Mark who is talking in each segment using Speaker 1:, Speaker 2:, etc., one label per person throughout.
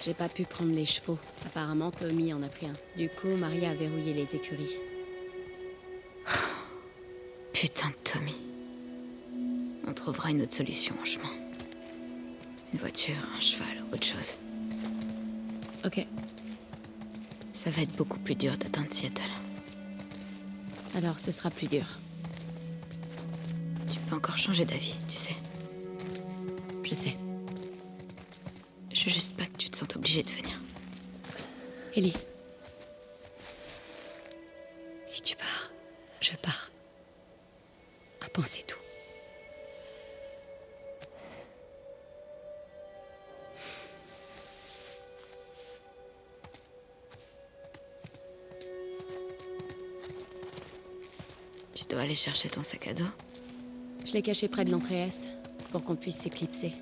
Speaker 1: J'ai pas pu prendre les chevaux. Apparemment, Tommy en a pris un. Du coup, Maria a verrouillé les écuries.
Speaker 2: Putain de Tommy. On trouvera une autre solution en chemin. Une voiture, un cheval, autre chose.
Speaker 1: Ok.
Speaker 2: Ça va être beaucoup plus dur d'atteindre Seattle.
Speaker 1: Alors, ce sera plus dur.
Speaker 2: Tu peux encore changer d'avis, tu sais.
Speaker 1: Je sais.
Speaker 2: Je veux juste pas que tu te sentes obligée de venir.
Speaker 1: Ellie. Si tu pars, je pars. Un point, c'est tout.
Speaker 2: Tu dois aller chercher ton sac à dos.
Speaker 1: Je l'ai caché près de l'entrée est, pour qu'on puisse s'éclipser.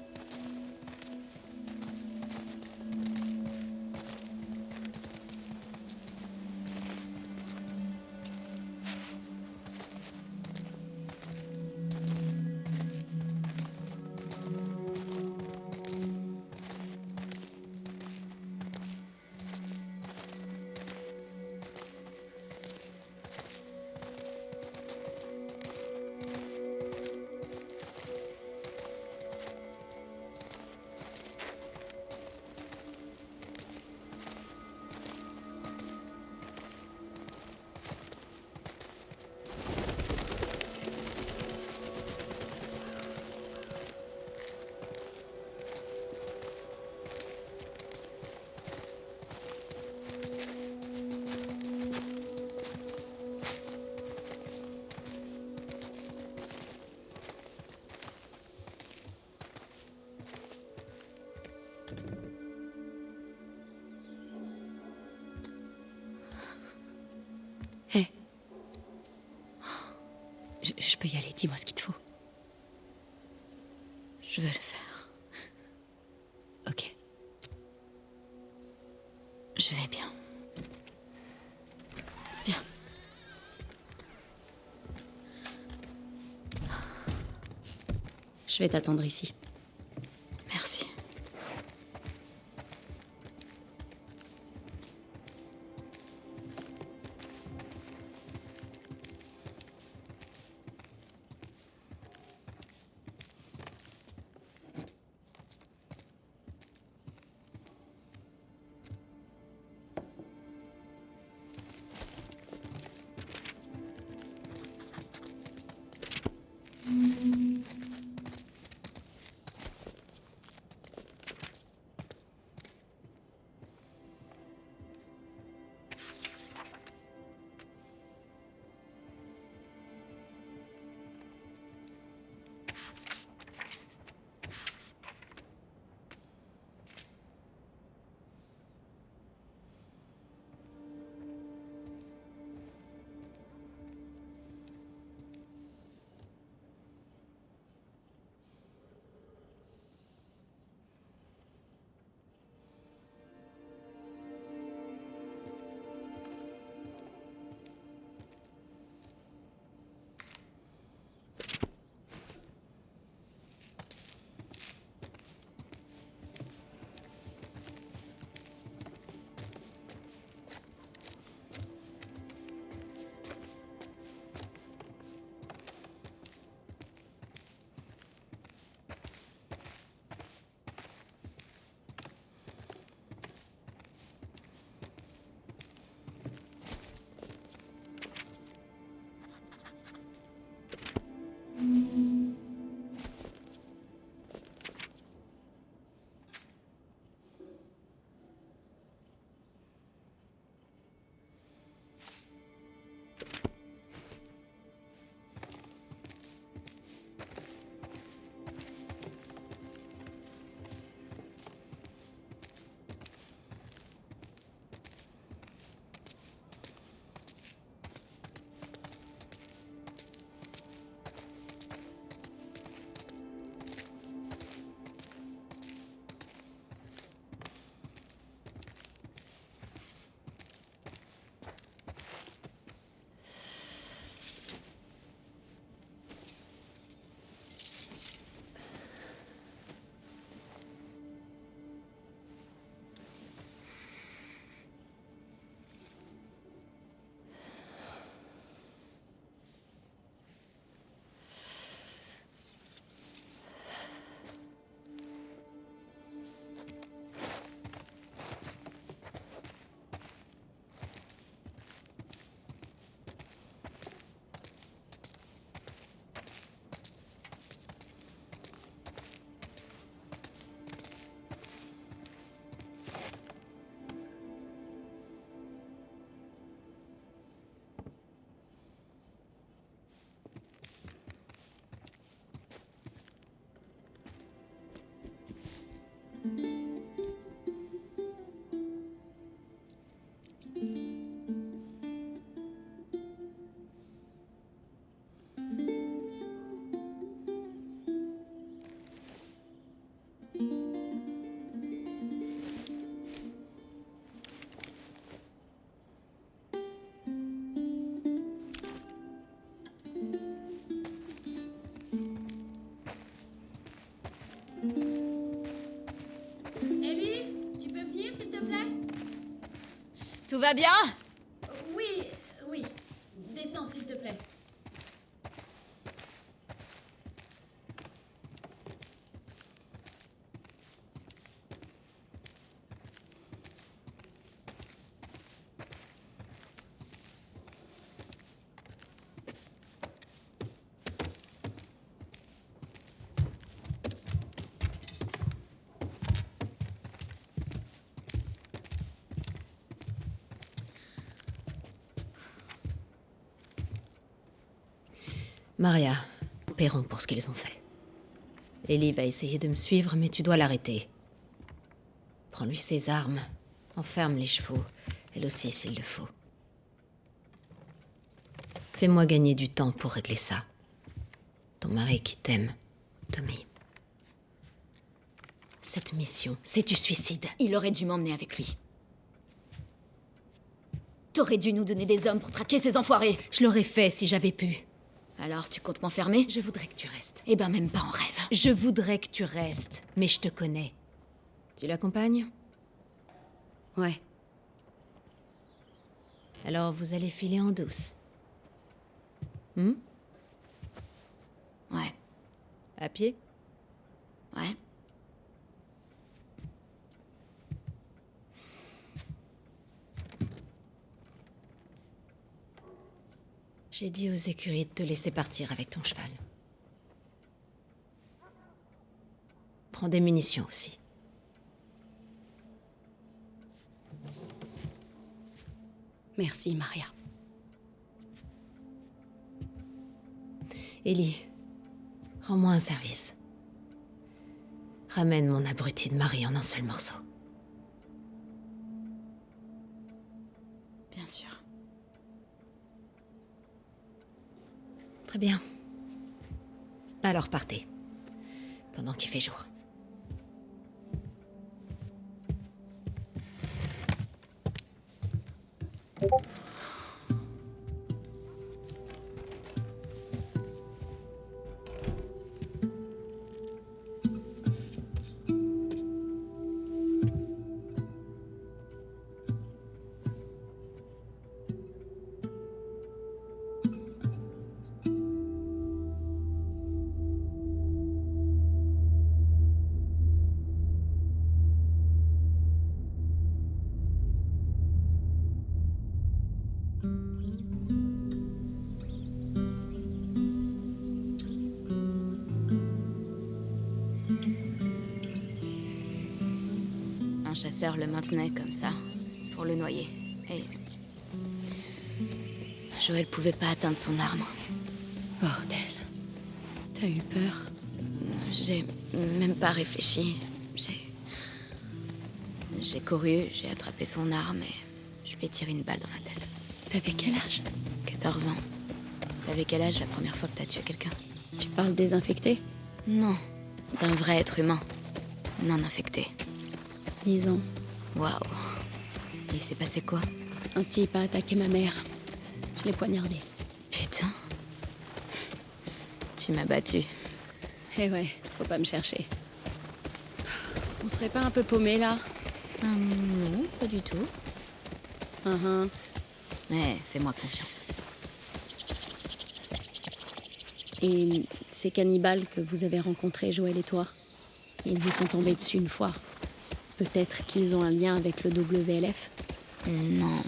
Speaker 1: Hé. Je peux y aller, dis-moi ce qu'il te faut.
Speaker 2: Je veux le faire.
Speaker 1: Ok.
Speaker 2: Je vais bien.
Speaker 1: Viens. Je vais t'attendre ici.
Speaker 2: Merci. Tout va bien?
Speaker 1: Oui, oui. Descends, s'il te plaît.
Speaker 3: Maria, nous paierons pour ce qu'ils ont fait. Ellie va essayer de me suivre, mais tu dois l'arrêter. Prends-lui ses armes, enferme les chevaux, elle aussi s'il le faut. Fais-moi gagner du temps pour régler ça. Ton mari qui t'aime, Tommy. Cette mission, c'est du suicide.
Speaker 2: Il aurait dû m'emmener avec lui. T'aurais dû nous donner des hommes pour traquer ces enfoirés.
Speaker 3: Je l'aurais fait si j'avais pu.
Speaker 2: Alors, tu comptes m'enfermer?
Speaker 3: Je voudrais que tu restes.
Speaker 2: Eh ben, même pas en rêve.
Speaker 3: Je voudrais que tu restes, mais je te connais. Tu l'accompagnes?
Speaker 1: Ouais.
Speaker 3: Alors vous allez filer en douce. Hmm?
Speaker 2: Ouais,
Speaker 3: À pied?
Speaker 2: ouais.
Speaker 3: J'ai dit aux écuries de te laisser partir avec ton cheval. Prends des munitions aussi.
Speaker 1: Merci, Maria.
Speaker 3: Ellie, rends-moi un service. Ramène mon abruti de mari en un seul morceau.
Speaker 2: Bien sûr.
Speaker 3: Très bien. Alors partez. Pendant qu'il fait jour.
Speaker 2: Un chasseur le maintenait comme ça, pour le noyer. Et... Joël pouvait pas atteindre son arme.
Speaker 1: Bordel. T'as eu peur?
Speaker 2: J'ai même pas réfléchi. J'ai couru, j'ai attrapé son arme et je lui ai tiré une balle dans la tête.
Speaker 1: T'avais quel âge?
Speaker 2: 14 ans. T'avais quel âge la première fois que t'as tué quelqu'un?
Speaker 1: Tu parles des infectés?
Speaker 2: Non, d'un vrai être humain. Non infecté.
Speaker 1: 10 ans.
Speaker 2: Waouh. Il s'est passé quoi?
Speaker 1: Un type a attaqué ma mère. Je l'ai poignardé.
Speaker 2: Putain. Tu m'as battu.
Speaker 1: Eh ouais, faut pas me chercher. On serait pas un peu paumé là?
Speaker 2: Non, pas du tout. Mais fais-moi confiance.
Speaker 1: Et ces cannibales que vous avez rencontrés, Joël et toi, ils vous sont tombés dessus une fois. Peut-être qu'ils ont un lien avec le WLF?
Speaker 2: Non,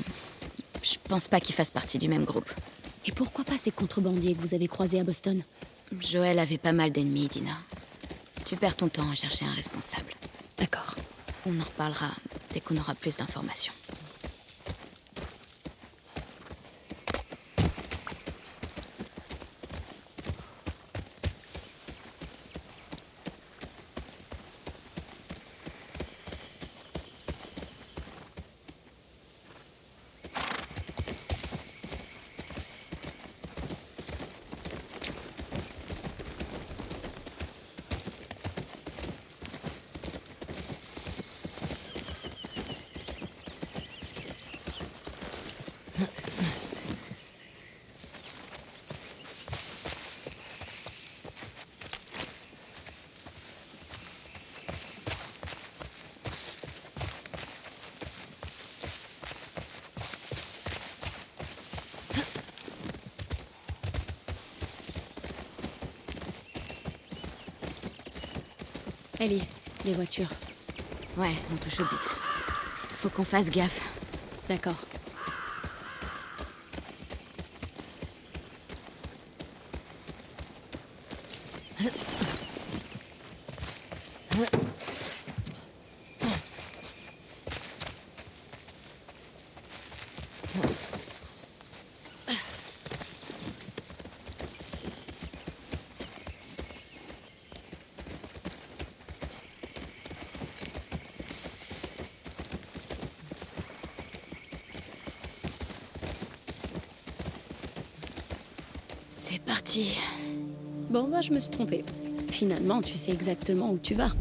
Speaker 2: je pense pas qu'ils fassent partie du même groupe.
Speaker 1: Et pourquoi pas ces contrebandiers que vous avez croisés à Boston?
Speaker 2: Joël avait pas mal d'ennemis, Dina. Tu perds ton temps à chercher un responsable.
Speaker 1: D'accord.
Speaker 2: On en reparlera dès qu'on aura plus d'informations.
Speaker 1: Ellie, des voitures.
Speaker 2: Ouais, on touche au but. Faut qu'on fasse gaffe.
Speaker 1: D'accord.
Speaker 2: C'est parti.
Speaker 1: Bon, bah, je me suis trompée. Finalement, tu sais exactement où tu vas.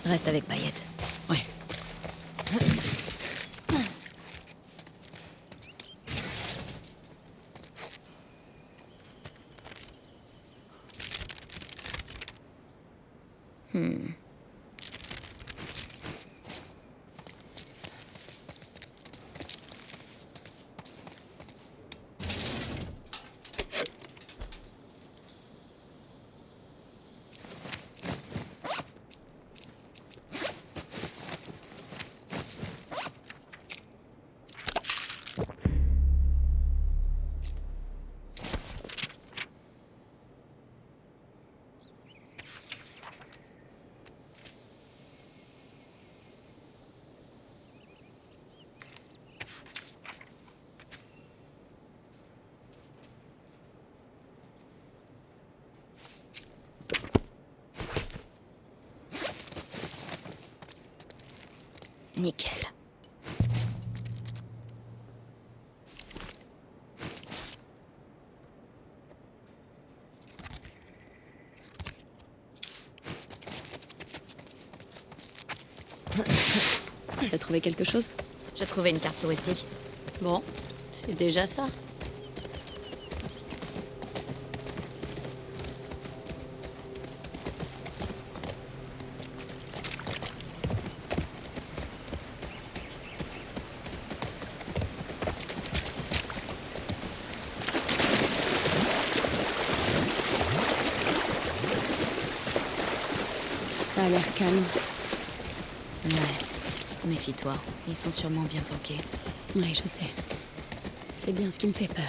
Speaker 2: Reste avec Payette.
Speaker 1: Ouais.
Speaker 2: Nickel.
Speaker 1: T'as trouvé quelque chose?
Speaker 2: J'ai trouvé une carte touristique.
Speaker 1: Bon, c'est déjà ça. Ça a l'air calme.
Speaker 2: Ouais. Méfie-toi. Ils sont sûrement bien bloqués.
Speaker 1: Oui, je sais. C'est bien ce qui me fait peur.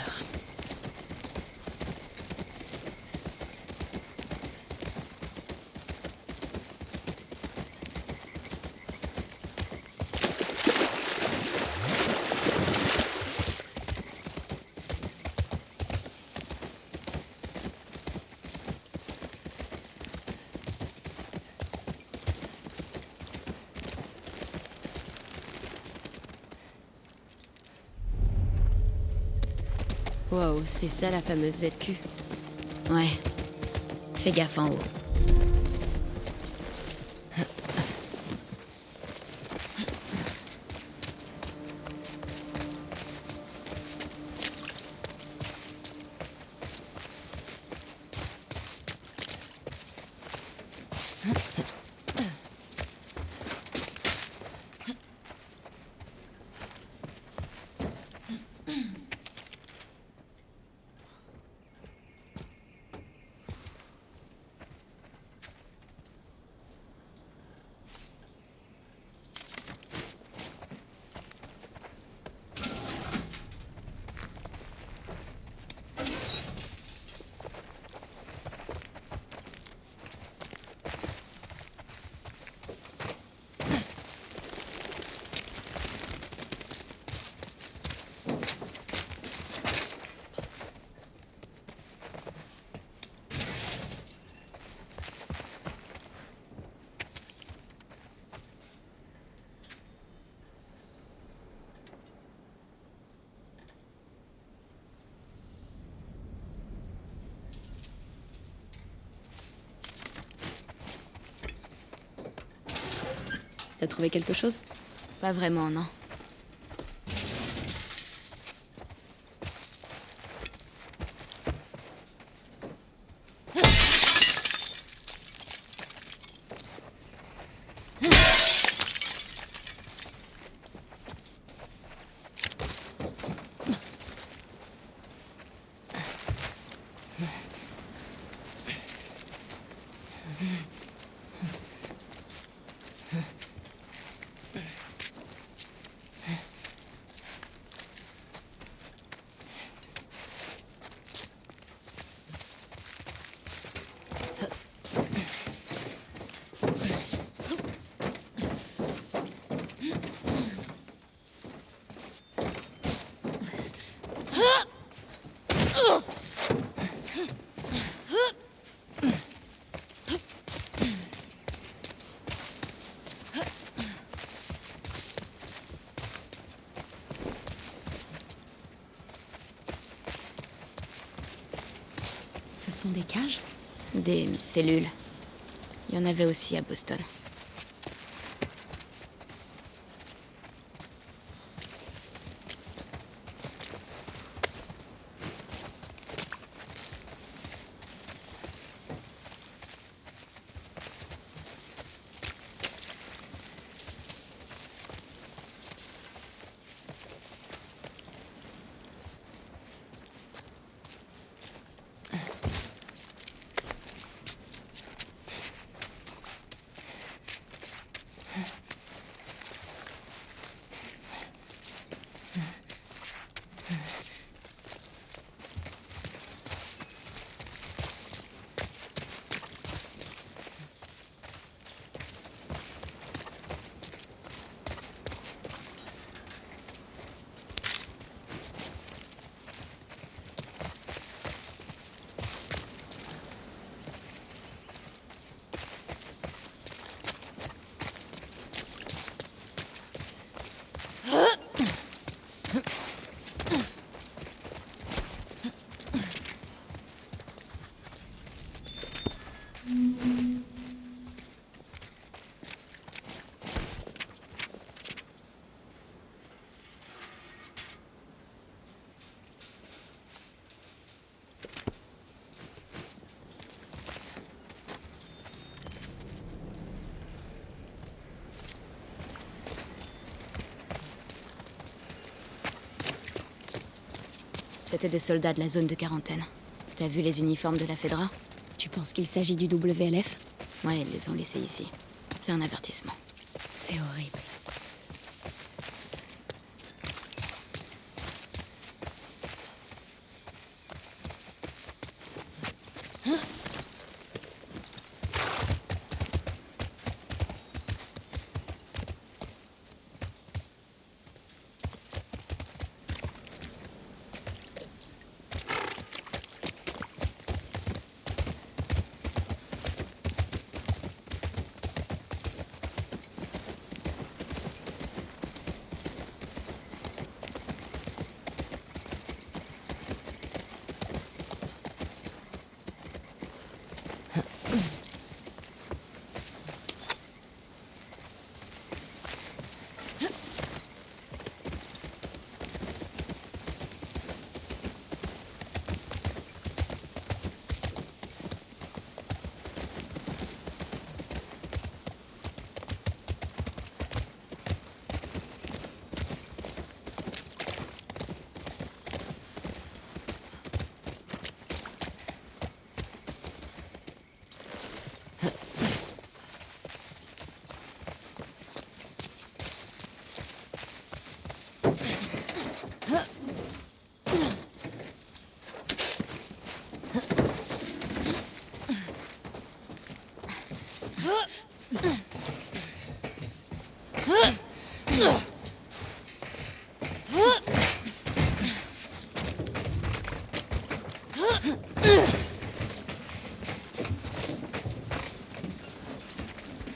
Speaker 1: Wow, c'est ça la fameuse ZQ.
Speaker 2: Ouais. Fais gaffe en haut.
Speaker 1: T'as trouvé quelque chose?
Speaker 2: Pas vraiment, non.
Speaker 1: Ce sont des cages?
Speaker 2: Des cellules. Il y en avait aussi à Boston. C'était des soldats de la zone de quarantaine. T'as vu les uniformes de la Fedra?
Speaker 1: Tu penses qu'il s'agit du WLF?
Speaker 2: Ouais, ils les ont laissés ici. C'est un avertissement.
Speaker 1: C'est horrible.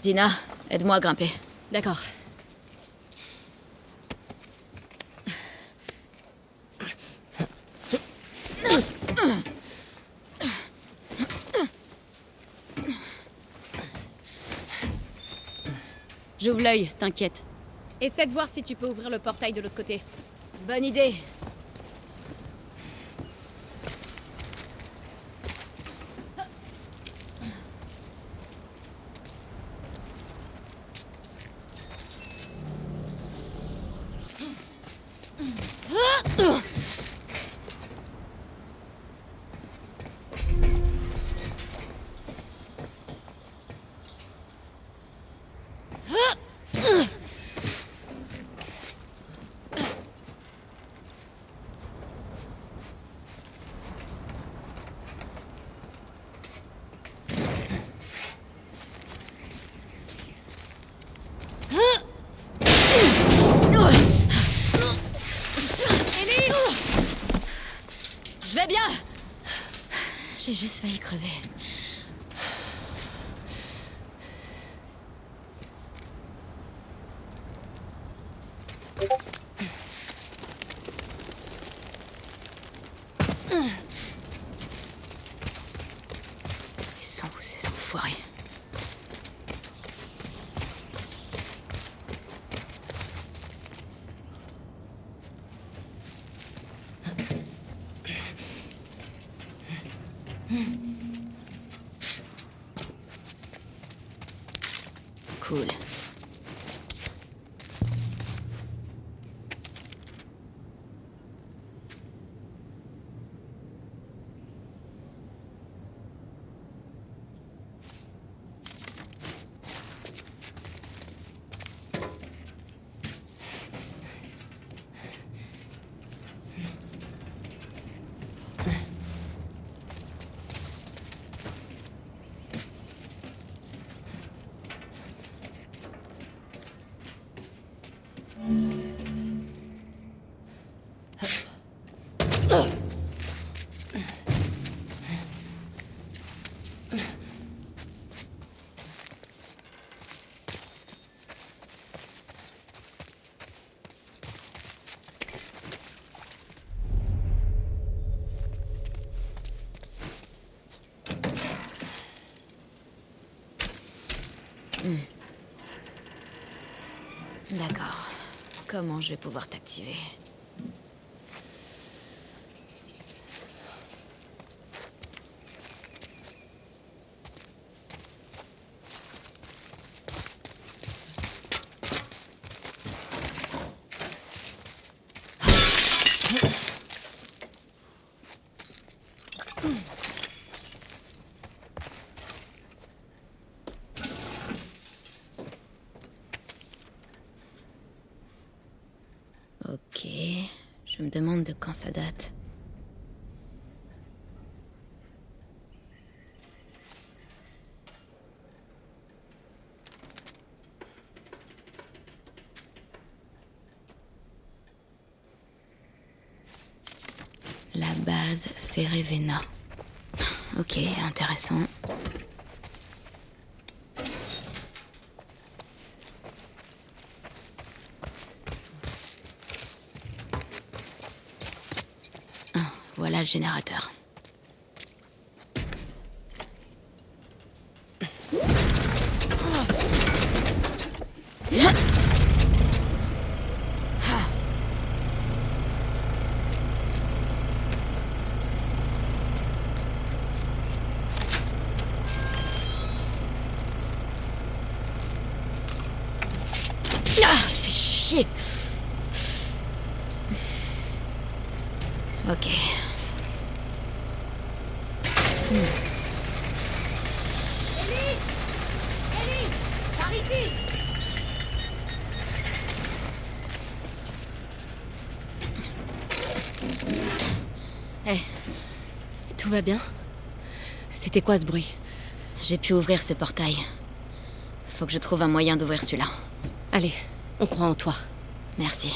Speaker 2: Dina, aide-moi à grimper.
Speaker 1: D'accord. J'ouvre l'œil, t'inquiète. Essaie de voir si tu peux ouvrir le portail de l'autre côté.
Speaker 2: Bonne idée. Je vais bien. J'ai juste failli crever. Ils sont où ces enfoirés? Cool. D'accord. Comment je vais pouvoir t'activer? Ok, je me demande de quand ça date. La base Cerevena. Ok, intéressant. Ah, voilà le générateur. Fais chier. Ok.
Speaker 1: Ellie, par ici.
Speaker 2: Hé,
Speaker 1: Tout va bien? C'était quoi ce bruit?
Speaker 2: j'ai pu ouvrir ce portail. Faut que je trouve un moyen d'ouvrir celui-là.
Speaker 1: Allez, on croit en toi.
Speaker 2: Merci.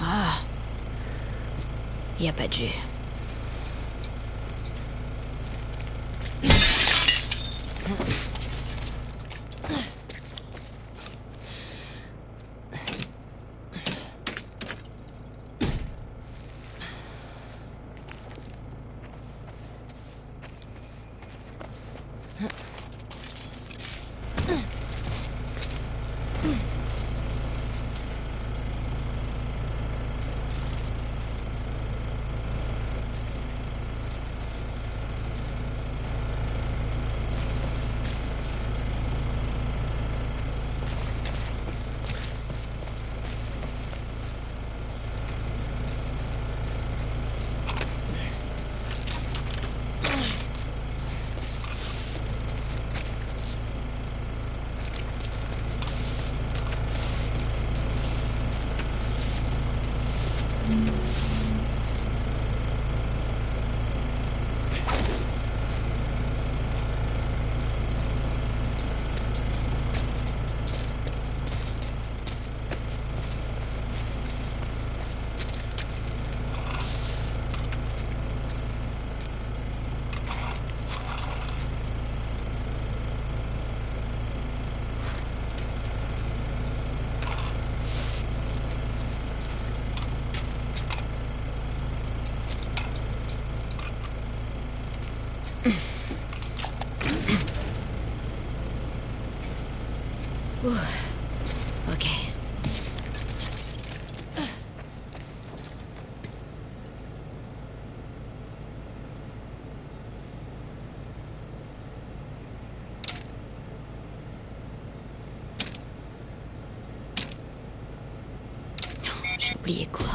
Speaker 2: Ah. Y a pas de jus. Ouh. Ok. J'ai oublié quoi.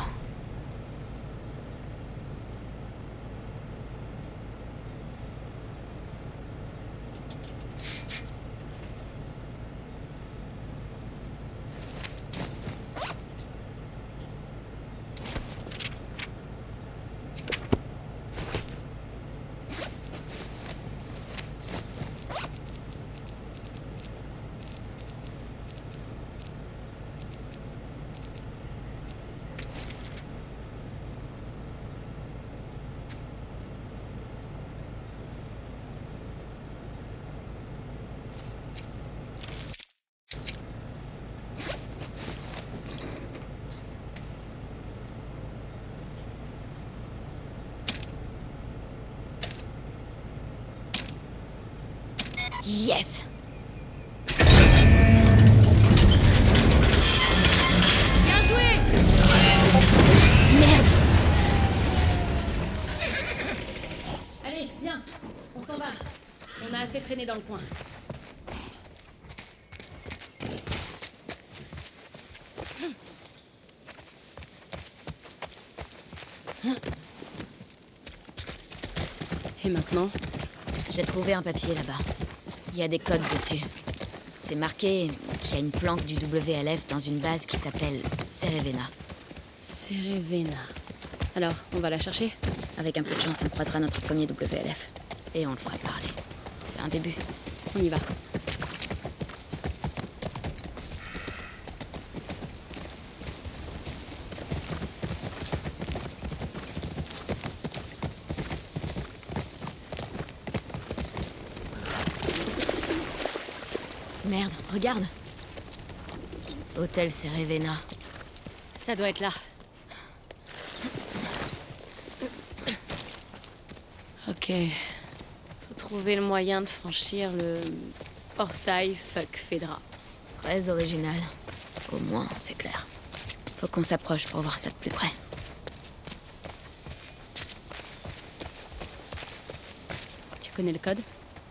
Speaker 2: Yes!
Speaker 1: Bien joué!
Speaker 2: Merde!
Speaker 1: Allez, viens, on s'en va. On a assez traîné dans le coin. Et maintenant?
Speaker 2: J'ai trouvé un papier là-bas. Il y a des codes dessus. C'est marqué qu'il y a une planque du WLF dans une base qui s'appelle Cerevena.
Speaker 1: Cerevena. Alors, on va la chercher?
Speaker 2: Avec un peu de chance, on croisera notre premier WLF. Et on le fera parler. C'est un début.
Speaker 1: On y va.
Speaker 2: Merde, regarde. Hôtel Cerevena.
Speaker 1: Ça doit être là. Ok. Faut trouver le moyen de franchir le portail Fuck Fedra.
Speaker 2: Très original. Au moins, c'est clair. Faut qu'on s'approche pour voir ça de plus près.
Speaker 1: Tu connais le code?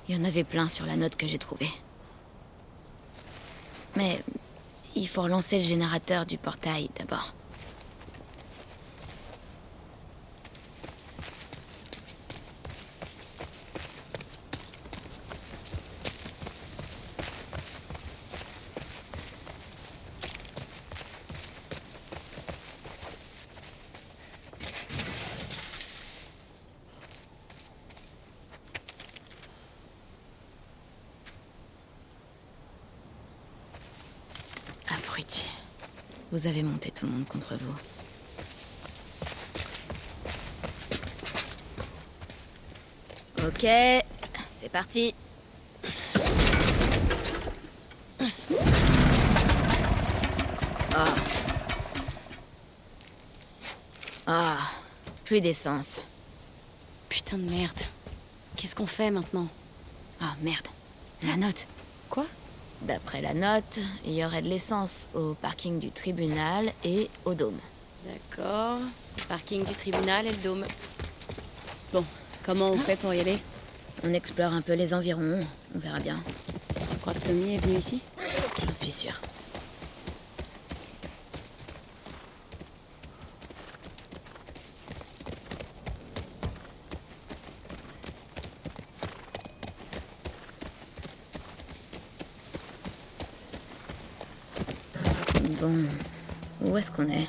Speaker 2: Il y en avait plein sur la note que j'ai trouvée. Mais il faut relancer le générateur du portail d'abord. Abruti. Vous avez monté tout le monde contre vous. Ok, c'est parti. Ah. Ah, plus d'essence.
Speaker 1: Putain de merde. Qu'est-ce qu'on fait maintenant?
Speaker 2: Ah merde, la note.
Speaker 1: Quoi?
Speaker 2: D'après la note, il y aurait de l'essence au parking du tribunal et au dôme.
Speaker 1: D'accord. Le parking du tribunal et le dôme. Bon, comment on fait pour y aller?
Speaker 2: On explore un peu les environs, on verra bien.
Speaker 1: Tu crois que Tommy est venu ici?
Speaker 2: J'en suis sûre. Bon, où est-ce qu'on est?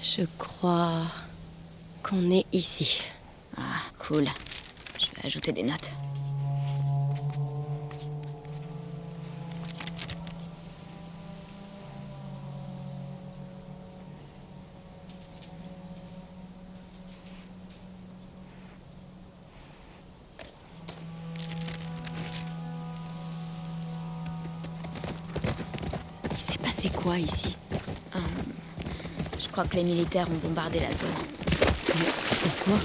Speaker 1: Je crois qu'on est ici.
Speaker 2: Ah, cool. Je vais ajouter des notes.
Speaker 1: Il s'est passé quoi ici?
Speaker 2: Je crois que les militaires ont bombardé la zone.
Speaker 1: Pourquoi?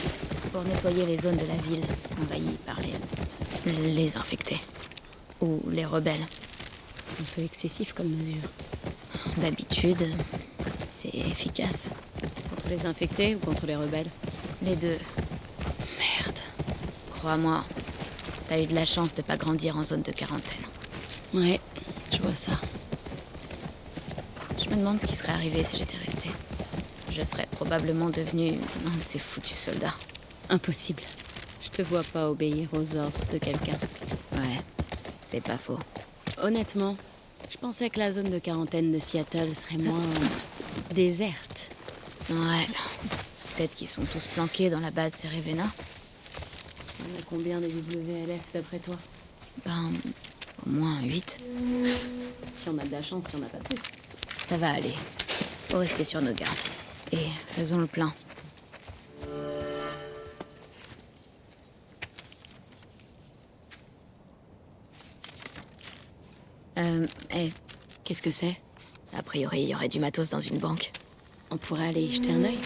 Speaker 2: Pour nettoyer les zones de la ville envahies par les infectés. Ou les rebelles.
Speaker 1: C'est un peu excessif comme mesure.
Speaker 2: D'habitude, c'est efficace.
Speaker 1: Contre les infectés ou contre les rebelles?
Speaker 2: Les deux.
Speaker 1: Merde.
Speaker 2: Crois-moi, t'as eu de la chance de pas grandir en zone de quarantaine.
Speaker 1: Ouais, je vois ça.
Speaker 2: Je me demande ce qui serait arrivé si j'étais restée. Je serais probablement devenue un de ces foutus soldats.
Speaker 1: Impossible. Je te vois pas obéir aux ordres de quelqu'un.
Speaker 2: Ouais, c'est pas faux.
Speaker 1: Honnêtement, je pensais que la zone de quarantaine de Seattle serait moins déserte.
Speaker 2: Ouais. Peut-être qu'ils sont tous planqués dans la base Cerevena.
Speaker 1: Il y en a combien des WLF d'après toi?
Speaker 2: Ben, au moins 8.
Speaker 1: Si on a de la chance, il n'y en a pas plus.
Speaker 2: Ça va aller. Faut rester sur nos gardes. Et faisons le plein. Hey,
Speaker 1: Qu'est-ce que c'est?
Speaker 2: a priori, il y aurait du matos dans une banque.
Speaker 1: On pourrait aller y jeter un œil?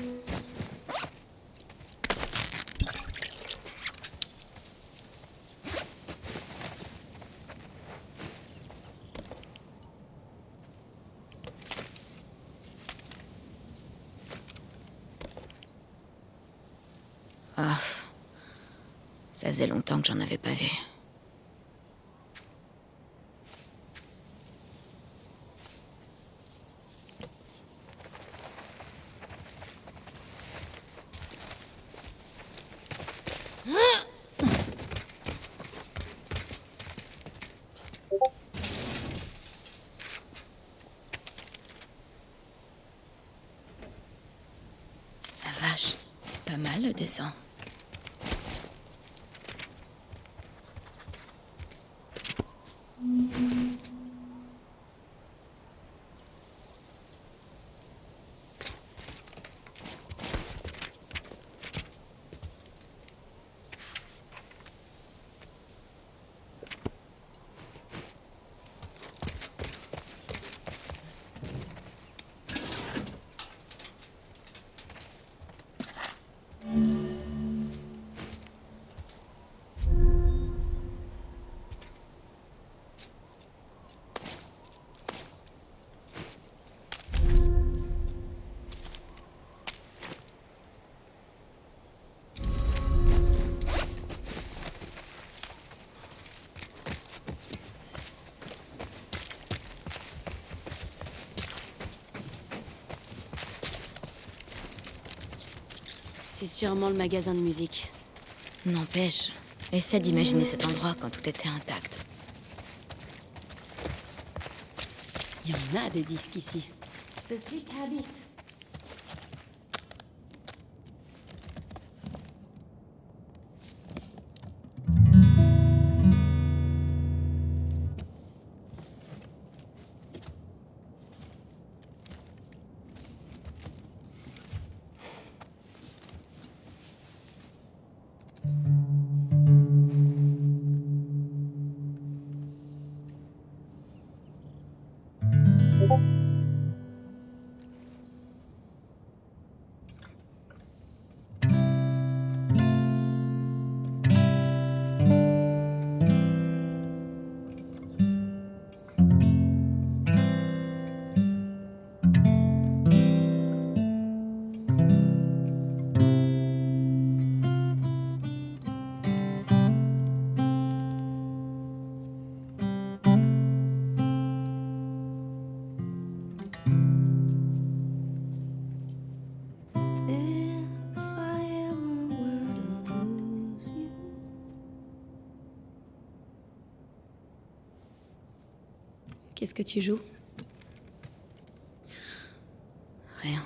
Speaker 2: Ah, ça faisait longtemps que j'en avais pas vu. La vache, pas mal le dessin.
Speaker 1: C'est sûrement le magasin de musique.
Speaker 2: N'empêche, essaie d'imaginer cet endroit quand tout était intact.
Speaker 1: Il y en a des disques ici. Ce flic habite. Qu'est-ce que tu joues?
Speaker 2: Rien.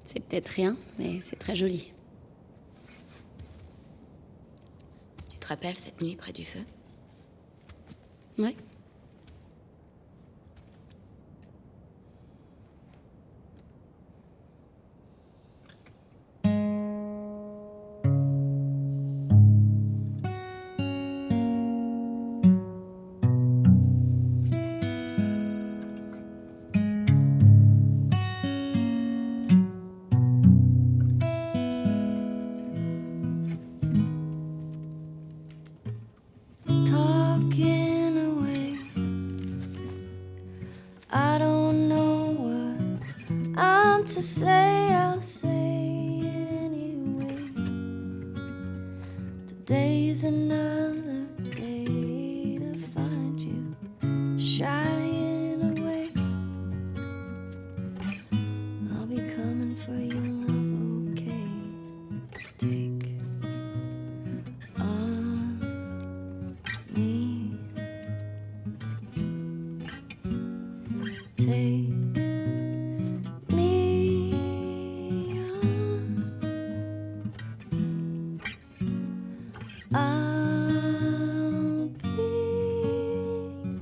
Speaker 1: C'est peut-être rien, mais c'est très joli.
Speaker 2: Tu te rappelles cette nuit près du feu?
Speaker 1: Ouais.
Speaker 4: Talking away, I don't know what I'm to say, I'll say it anyway. Today's another day to find you shying away. I'll be coming for you, love, okay? Take on me. Take me on. I'll be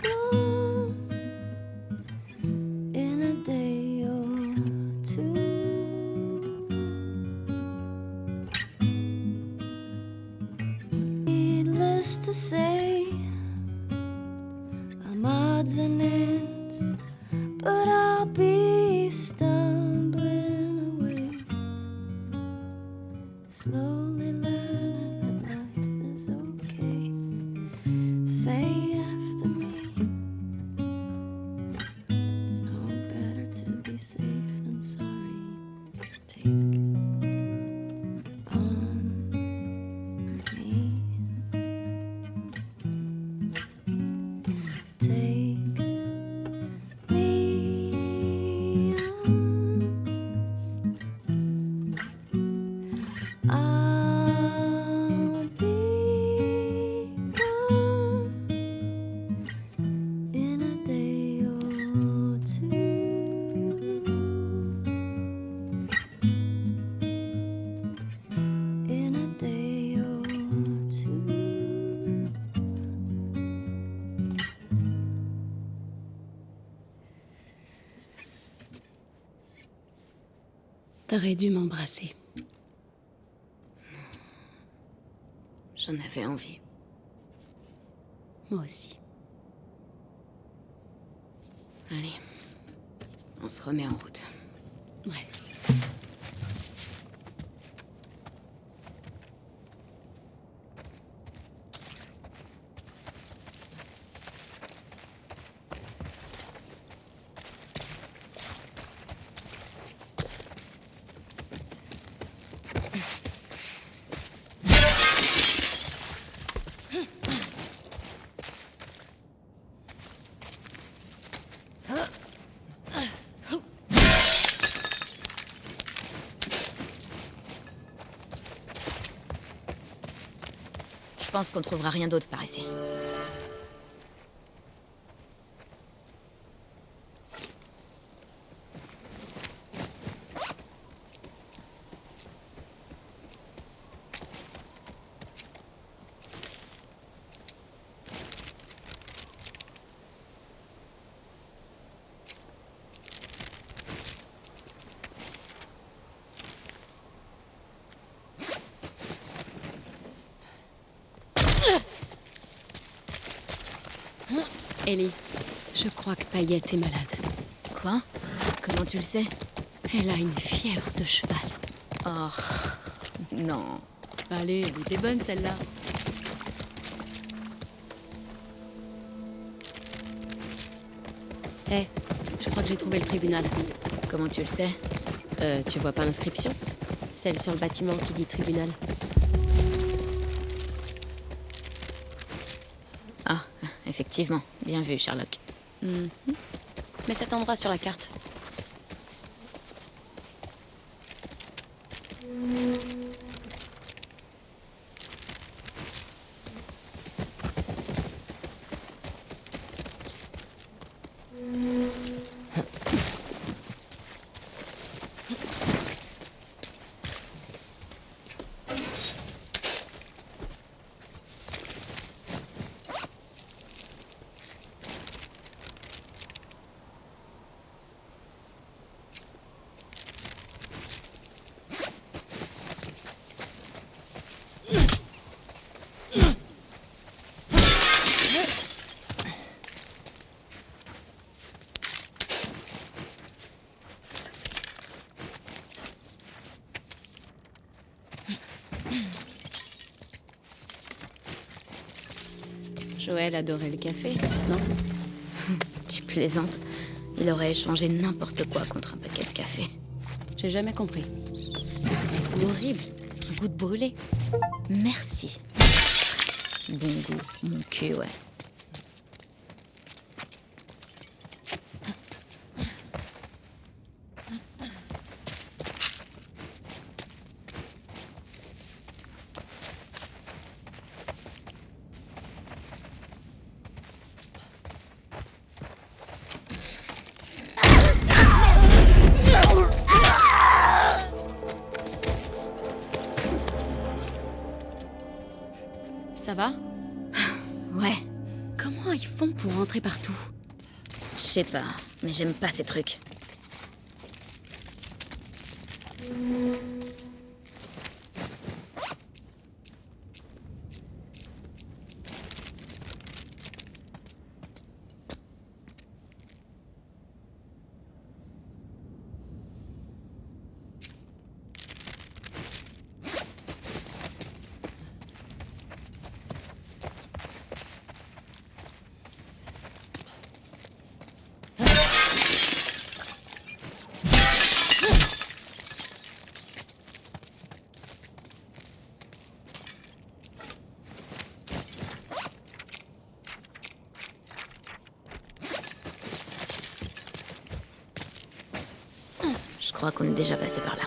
Speaker 4: gone in a day or two. Needless to say, I'm odds and ends, but I'll be stumbling away, slowly learning that life is okay. Say after me, it's no better to be safe than sorry. Take on me. Take me on. I'll be gone in a day or two. In a day or two.
Speaker 1: T'aurais dû m'embrasser.
Speaker 2: J'en avais envie.
Speaker 1: Moi aussi.
Speaker 2: Allez, on se remet en route.
Speaker 1: Ouais.
Speaker 2: pense qu'on trouvera rien d'autre par ici.
Speaker 1: Ellie, je crois que Paillette est malade.
Speaker 2: Quoi? Comment tu le sais?
Speaker 1: Elle a une fièvre de cheval.
Speaker 2: Oh... Non.
Speaker 1: Allez, elle était bonne celle-là. Hé, je crois que j'ai trouvé le tribunal.
Speaker 2: Comment tu le sais?
Speaker 1: Tu vois pas l'inscription? Celle sur le bâtiment qui dit tribunal.
Speaker 2: Ah, effectivement. Bien vu, Sherlock.
Speaker 1: Mhm. Mets cet endroit sur la carte. Joël adorait le café, non?
Speaker 2: Tu plaisantes? Il aurait échangé n'importe quoi contre un paquet de café.
Speaker 1: J'ai jamais compris. C'est horrible. Goût de brûlé.
Speaker 2: Merci. Bon goût, mon cul, ouais.
Speaker 1: Ça va?
Speaker 2: Ouais,
Speaker 1: Comment ils font pour rentrer partout?
Speaker 2: je sais pas, mais j'aime pas ces trucs. Je crois qu'on est déjà passé par là.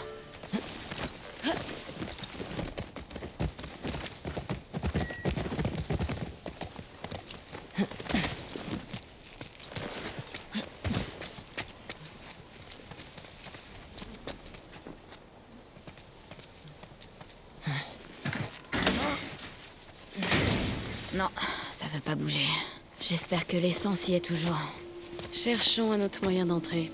Speaker 2: Non, ça veut pas bouger. J'espère que l'essence y est toujours.
Speaker 1: Cherchons un autre moyen d'entrer.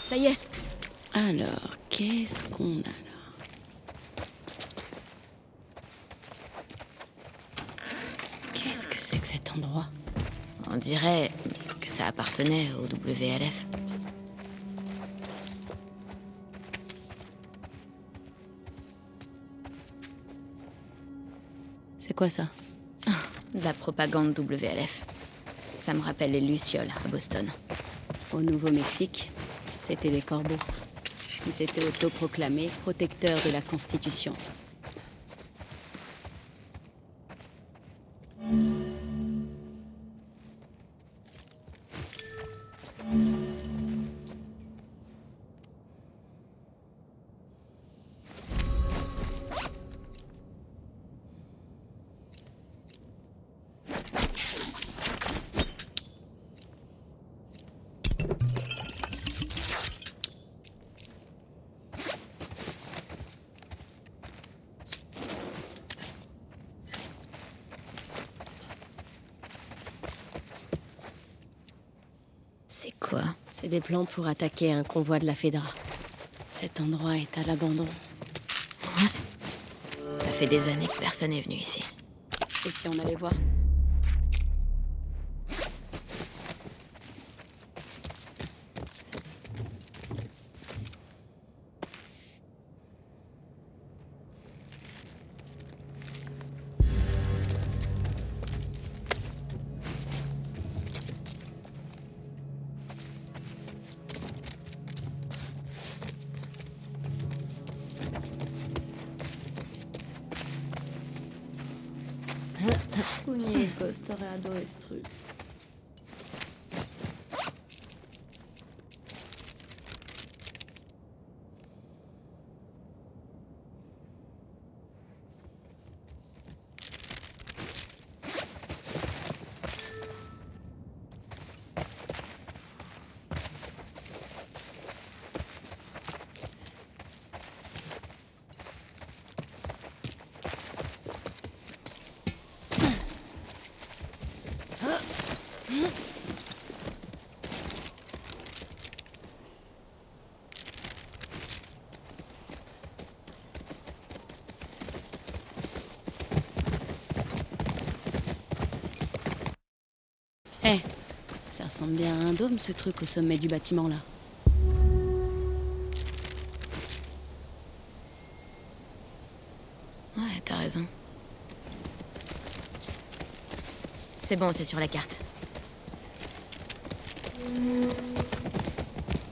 Speaker 2: Ça y est.
Speaker 1: Alors, qu'est-ce qu'on a là? Qu'est-ce que c'est que cet endroit?
Speaker 2: On dirait que ça appartenait au WLF.
Speaker 1: C'est quoi ça?
Speaker 2: De la propagande WLF. Ça me rappelle les Lucioles à Boston.
Speaker 1: Au Nouveau-Mexique, c'était les corbeaux. Ils s'étaient autoproclamés protecteurs de la Constitution.
Speaker 2: C'est quoi?
Speaker 1: C'est des plans pour attaquer un convoi de la Fedra. Cet endroit est à l'abandon.
Speaker 2: Ça fait des années que personne n'est venu ici.
Speaker 1: Et si on allait voir? ressemble bien à un dôme, ce truc au sommet du bâtiment, là.
Speaker 2: Ouais, t'as raison. C'est bon, c'est sur la carte.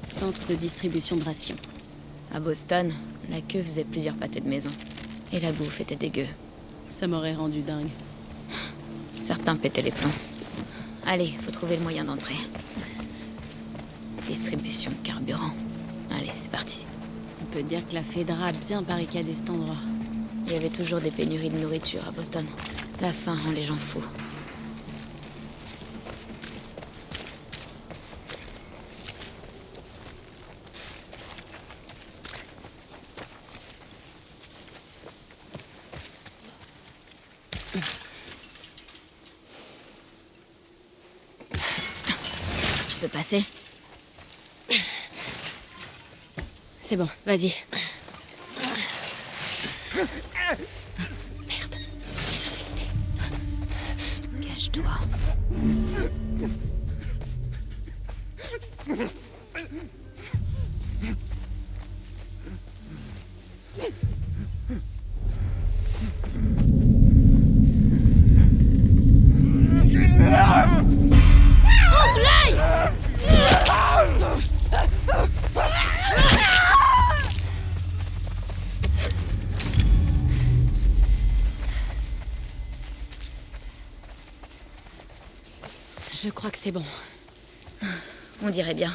Speaker 1: Centre de distribution de rations.
Speaker 2: À Boston, la queue faisait plusieurs pâtés de maison. Et la bouffe était dégueu.
Speaker 1: Ça m'aurait rendu dingue.
Speaker 2: Certains pétaient les plombs. Allez, faut trouver le moyen d'entrer. Distribution de carburant. Allez, c'est parti.
Speaker 1: On peut dire que la Fedra a bien barricadé cet endroit.
Speaker 2: Il y avait toujours des pénuries de nourriture à Boston. La faim rend les gens fous. Tu peux passer?
Speaker 1: C'est bon, vas-y.
Speaker 2: Cache-toi.
Speaker 1: Je crois que c'est bon.
Speaker 2: On dirait bien.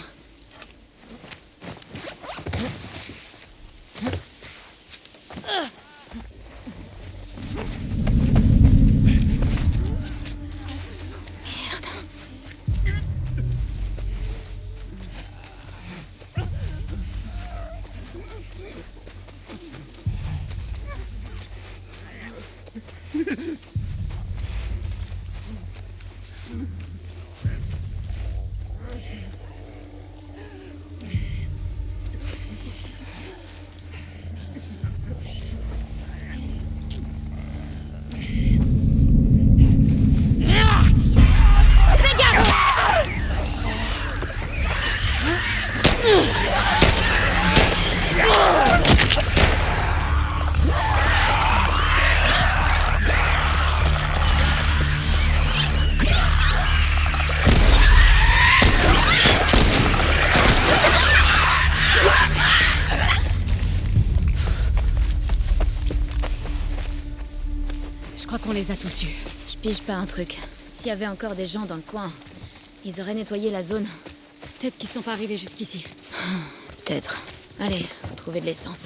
Speaker 1: Je crois qu'on les a tous eus.
Speaker 2: Je pige pas un truc. S'il y avait encore des gens dans le coin, ils auraient nettoyé la zone.
Speaker 1: Peut-être qu'ils sont pas arrivés jusqu'ici.
Speaker 2: Peut-être. Allez, faut trouver de l'essence.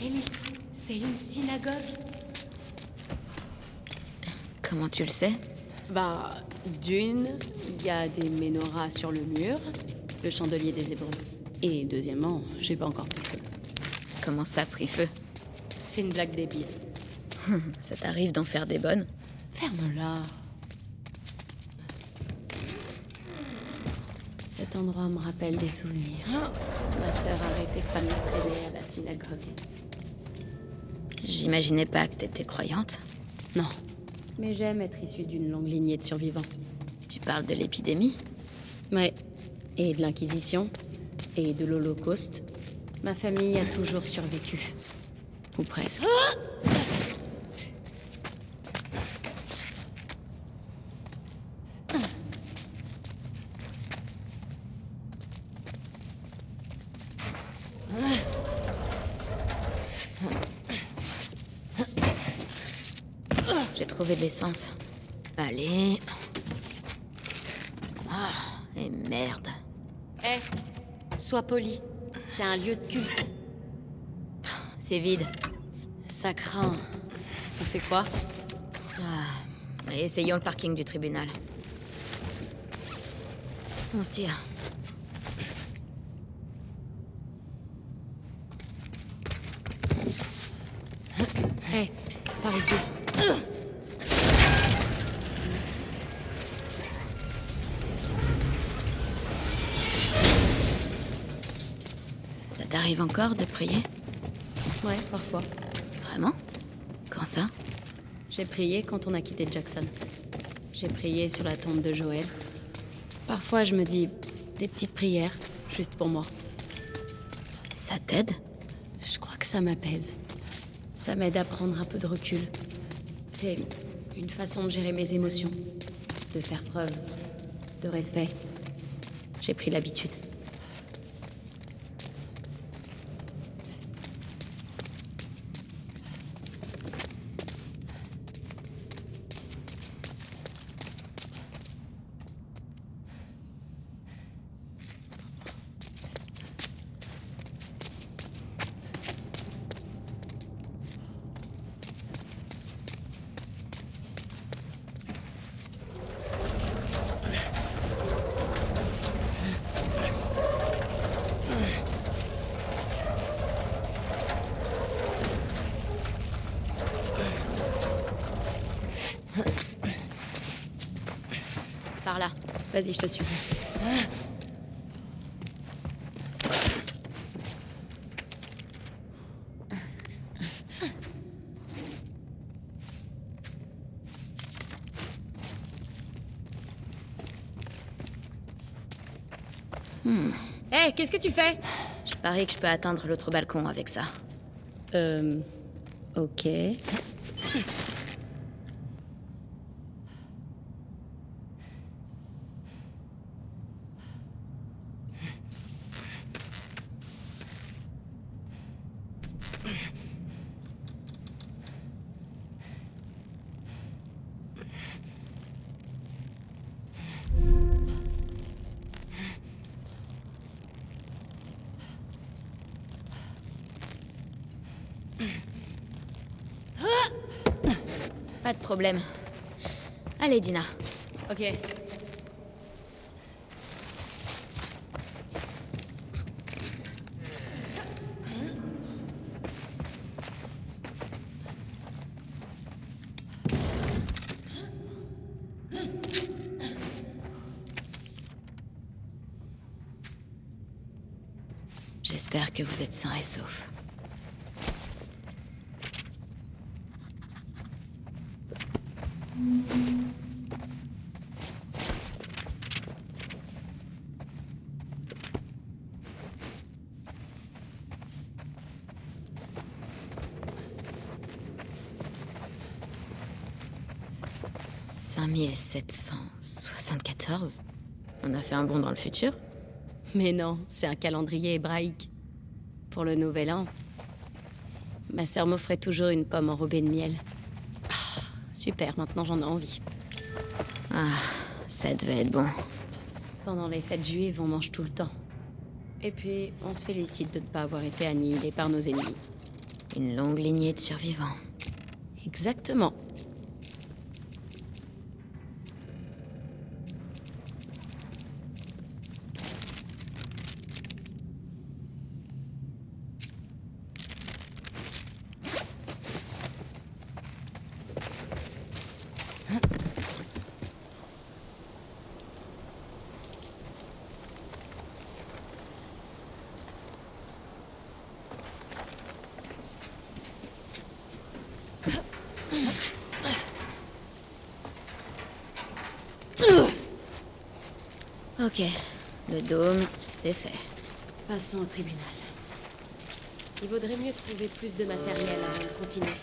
Speaker 1: Ellie, c'est une synagogue.
Speaker 2: Comment tu le sais?
Speaker 1: Bah, d'une, il y a des menorahs sur le mur, le chandelier des Hébreux. Et deuxièmement, j'ai pas encore pris feu.
Speaker 2: Comment ça a pris feu?
Speaker 1: C'est une blague débile.
Speaker 2: Ça t'arrive d'en faire des bonnes?
Speaker 1: Ferme-la. Cet endroit me rappelle des souvenirs. Ma sœur arrêtait pas de me traîner à la synagogue.
Speaker 2: J'imaginais pas que t'étais croyante.
Speaker 1: Non, mais j'aime être issue d'une longue lignée de survivants.
Speaker 2: Tu parles de l'épidémie?
Speaker 1: Ouais, et de l'Inquisition, et de l'Holocauste. Ma famille a toujours survécu. Ou presque.
Speaker 2: J'ai trouvé de l'essence. Allez. Ah, et merde.
Speaker 1: Hé, sois poli. C'est un lieu de culte.
Speaker 2: C'est vide.
Speaker 1: Ça craint. On fait quoi?
Speaker 2: Ah, essayons le parking du tribunal. On se tire.
Speaker 1: Hé, par ici.
Speaker 2: Ça t'arrive encore de prier?
Speaker 1: Ouais, parfois.
Speaker 2: Vraiment? Quand ça?
Speaker 1: J'ai prié quand on a quitté Jackson. J'ai prié sur la tombe de Joël. Parfois, je me dis des petites prières, juste pour moi.
Speaker 2: Ça t'aide?
Speaker 1: Je crois que ça m'apaise. Ça m'aide à prendre un peu de recul. C'est une façon de gérer mes émotions, de faire preuve de respect. J'ai pris l'habitude.
Speaker 2: Par là.
Speaker 1: Vas-y, je te suis. Hé, qu'est-ce que tu fais?
Speaker 2: Je parie que je peux atteindre l'autre balcon avec ça.
Speaker 1: Ok.
Speaker 2: Pas de problème. Allez, Dina.
Speaker 1: Ok.
Speaker 2: J'espère que vous êtes sains et saufs. « 5774 ?» On a fait un bond dans le futur?
Speaker 1: Mais non, c'est un calendrier hébraïque. Pour le nouvel an. Ma sœur m'offrait toujours une pomme enrobée de miel. Ah, super, maintenant j'en ai envie.
Speaker 2: Ah, ça devait être bon.
Speaker 1: Pendant les fêtes juives, on mange tout le temps. Et puis, on se félicite de ne pas avoir été annihilés par nos ennemis.
Speaker 2: Une longue lignée de survivants.
Speaker 1: Exactement.
Speaker 2: Ok, le dôme, c'est fait.
Speaker 1: Passons au tribunal. Il vaudrait mieux trouver plus de matériel avant de continuer.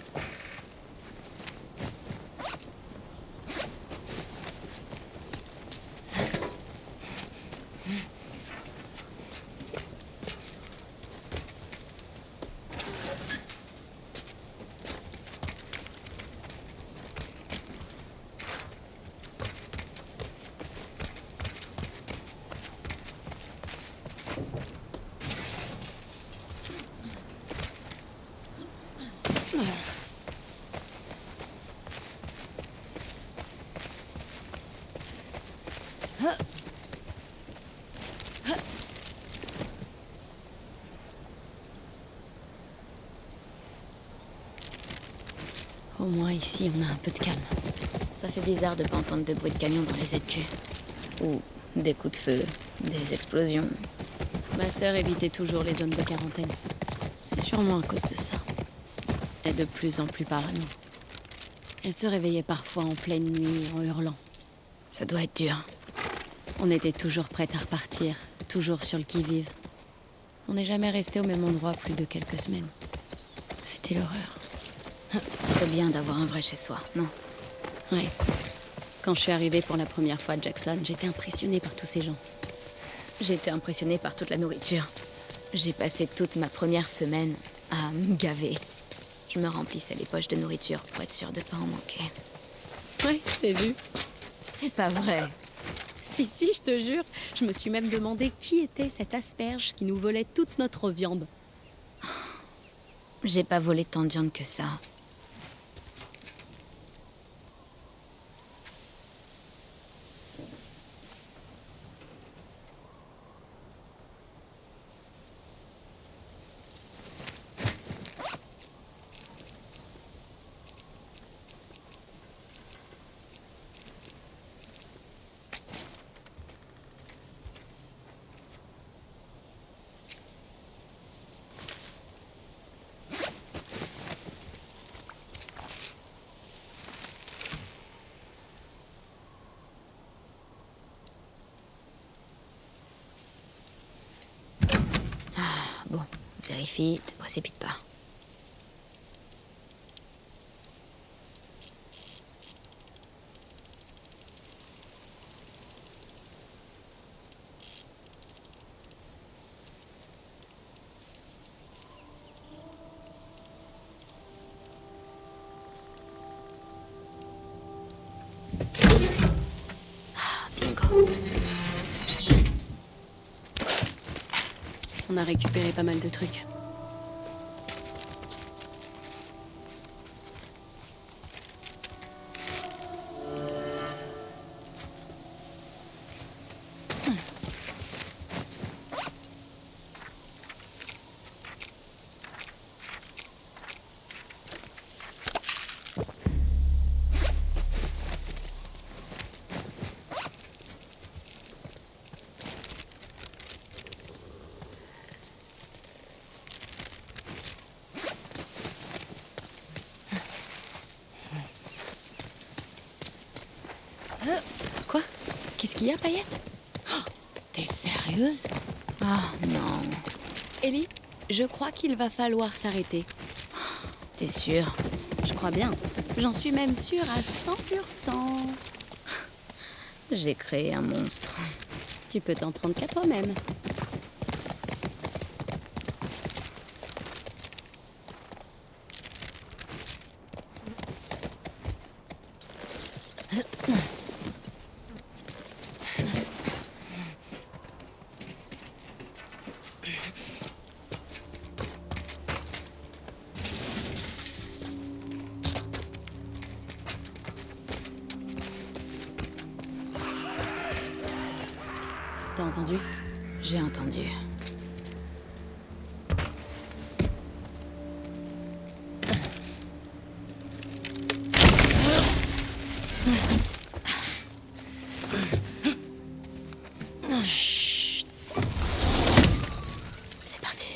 Speaker 1: Au moins ici, on a un peu de calme.
Speaker 2: Ça fait bizarre de pas entendre de bruit de camion dans les ZQ. Ou des coups de feu, des explosions.
Speaker 1: Ma sœur évitait toujours les zones de quarantaine. C'est sûrement à cause de ça. Elle est de plus en plus parano. Elle se réveillait parfois en pleine nuit en hurlant.
Speaker 2: Ça doit être dur.
Speaker 1: On était toujours prêts à repartir, toujours sur le qui-vive. On n'est jamais resté au même endroit plus de quelques semaines. C'était l'horreur.
Speaker 2: C'est bien d'avoir un vrai chez soi, non?
Speaker 1: Ouais. Quand je suis arrivée pour la première fois à Jackson, j'étais impressionnée par tous ces gens.
Speaker 2: J'étais impressionnée par toute la nourriture. J'ai passé toute ma première semaine à me gaver. Je me remplissais les poches de nourriture pour être sûre de pas en manquer.
Speaker 1: Ouais, j'ai vu.
Speaker 2: C'est pas vrai.
Speaker 1: Si, je te jure. Je me suis même demandé qui était cette asperge qui nous volait toute notre viande.
Speaker 2: J'ai pas volé tant de viande que ça. Bon, vérifie, te précipite pas. Bingo.
Speaker 1: On a récupéré pas mal de trucs. Quoi? Qu'est-ce qu'il y a, Paillette? Oh, t'es sérieuse?
Speaker 2: Oh non,
Speaker 1: Ellie, je crois qu'il va falloir s'arrêter.
Speaker 2: t'es sûre?
Speaker 1: Je crois bien. J'en suis même sûre à 100%.
Speaker 2: J'ai créé un monstre.
Speaker 1: Tu peux t'en prendre qu'à toi-même. T'as entendu?
Speaker 2: J'ai entendu. Chut. C'est parti.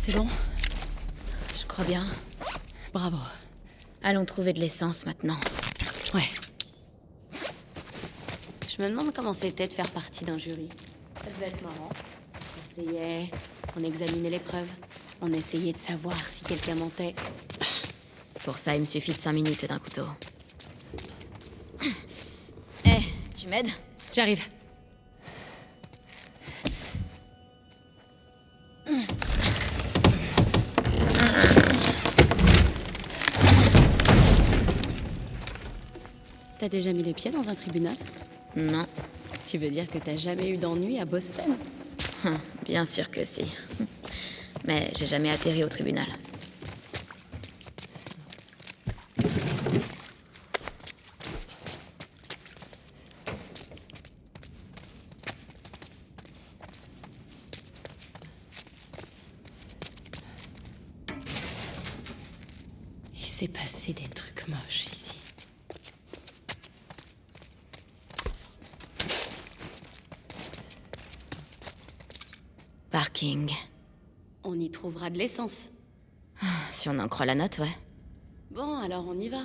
Speaker 1: C'est bon? Je crois bien. Bravo.
Speaker 2: Allons trouver de l'essence maintenant.
Speaker 1: Ouais. Je me demande comment c'était de faire partie d'un jury. Ça devait être marrant. On essayait, on examinait les preuves, on essayait de savoir si quelqu'un mentait.
Speaker 2: Pour ça, il me suffit de 5 minutes et d'un couteau. Eh, tu m'aides?
Speaker 1: J'arrive. T'as déjà mis les pieds dans un tribunal?
Speaker 2: Non.
Speaker 1: Tu veux dire que t'as jamais eu d'ennui à Boston?
Speaker 2: Bien sûr que si. Mais j'ai jamais atterri au tribunal.
Speaker 1: Il s'est passé des trucs moches ici.
Speaker 2: Parking.
Speaker 1: On y trouvera de l'essence.
Speaker 2: Si on en croit la note, ouais.
Speaker 1: Bon, alors on y va.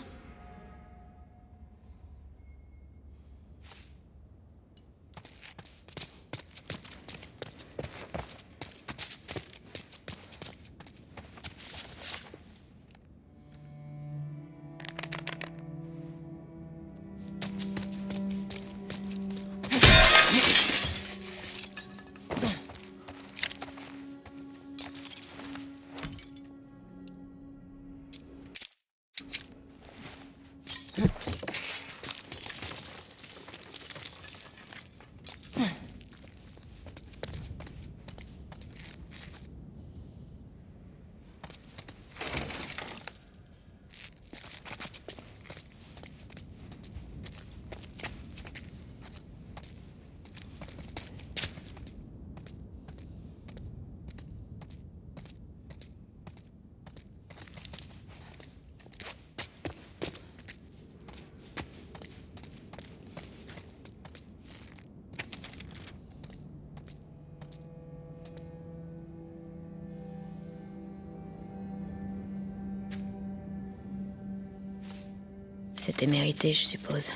Speaker 2: C'était mérité, je suppose.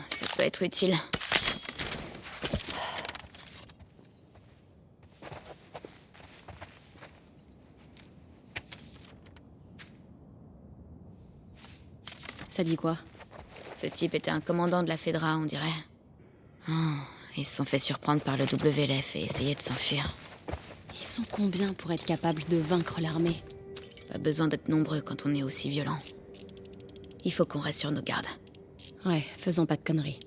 Speaker 2: Ça peut être utile.
Speaker 1: Ça dit quoi?
Speaker 2: Ce type était un commandant de la Fedra, on dirait. Oh, ils se sont fait surprendre par le WLF et essayer de s'enfuir.
Speaker 1: Ils sont combien pour être capables de vaincre l'armée?
Speaker 2: Pas besoin d'être nombreux quand on est aussi violent. Il faut qu'on reste sur nos gardes.
Speaker 1: Ouais, faisons pas de conneries.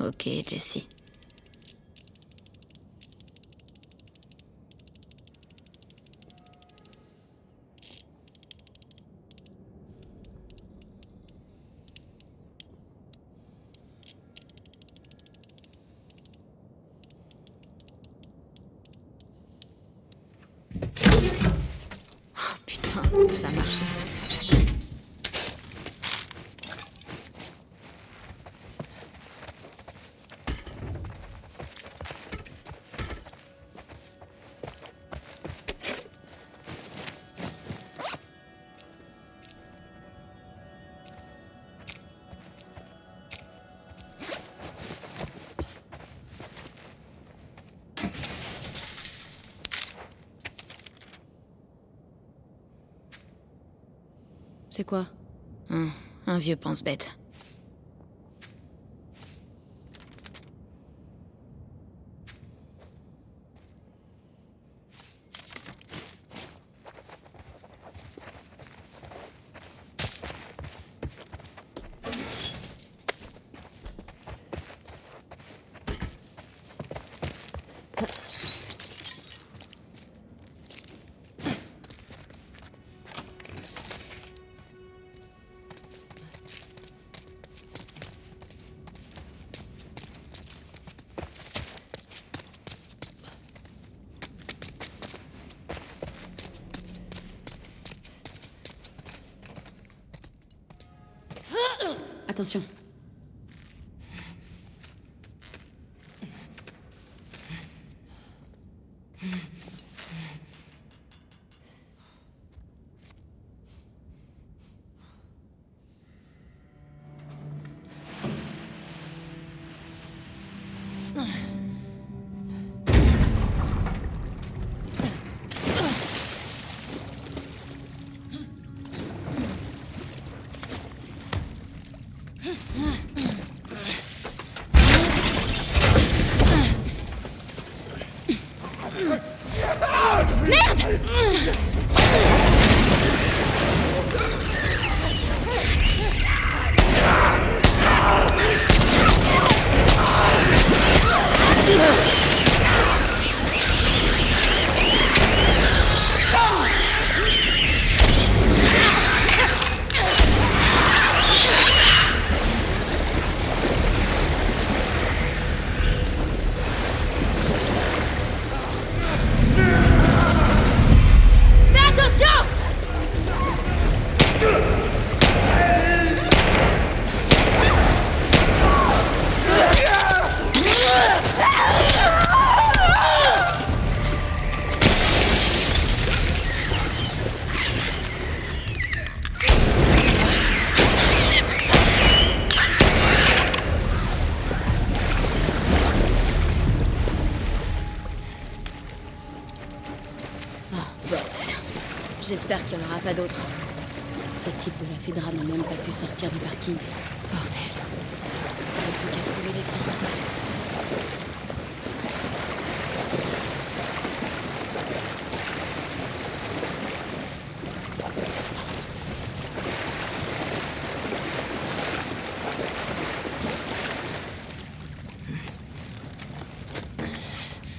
Speaker 2: Ok, Jessie. Oh putain, ça a marché.
Speaker 1: C'est quoi?
Speaker 2: Un vieux pense-bête.
Speaker 1: Attention.
Speaker 2: J'espère qu'il n'y en aura pas d'autres.
Speaker 1: Ce type de la Fedra n'a même pas pu sortir du parking. Bordel. Il n'y a plus qu'à trouver l'essence.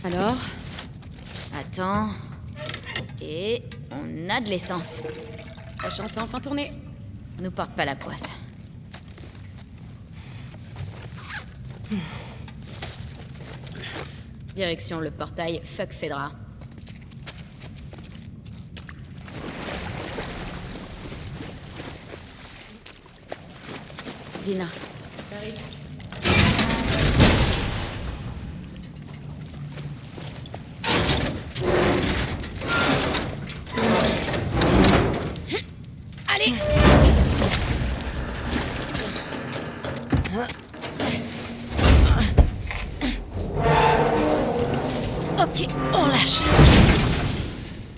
Speaker 1: Alors?
Speaker 2: Attends. Et on a de l'essence.
Speaker 1: La chance a enfin tourné.
Speaker 2: Nous porte pas la poisse. Direction le portail Fuck Fedra. Dina. Allez!
Speaker 1: Ok, on lâche.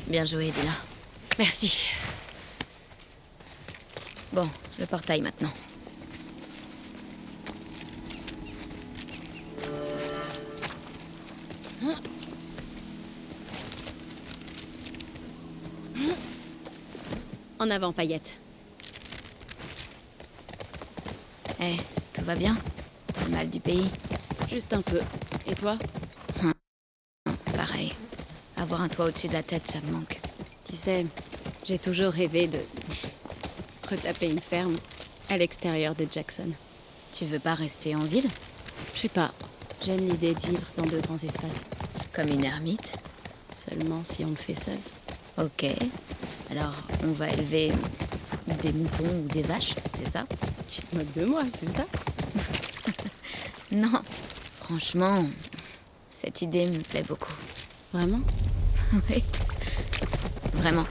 Speaker 2: Bien joué, Dina.
Speaker 1: Merci.
Speaker 2: Bon, le portail maintenant.
Speaker 1: En avant, paillette.
Speaker 2: Eh, tout va bien? Pas le mal du pays?
Speaker 1: Juste un peu. Et toi?
Speaker 2: Pareil. Avoir un toit au-dessus de la tête, ça me manque.
Speaker 1: Tu sais, j'ai toujours rêvé de retaper une ferme à l'extérieur de Jackson.
Speaker 2: Tu veux pas rester en ville?
Speaker 1: Je sais pas, j'aime l'idée de vivre dans de grands espaces.
Speaker 2: Comme une ermite?
Speaker 1: Seulement si on le fait seul.
Speaker 2: Ok. Alors, on va élever des moutons ou des vaches, c'est ça?
Speaker 1: Tu te moques de moi, c'est ça?
Speaker 2: Non. Franchement, cette idée me plaît beaucoup.
Speaker 1: Vraiment?
Speaker 2: Oui. Vraiment.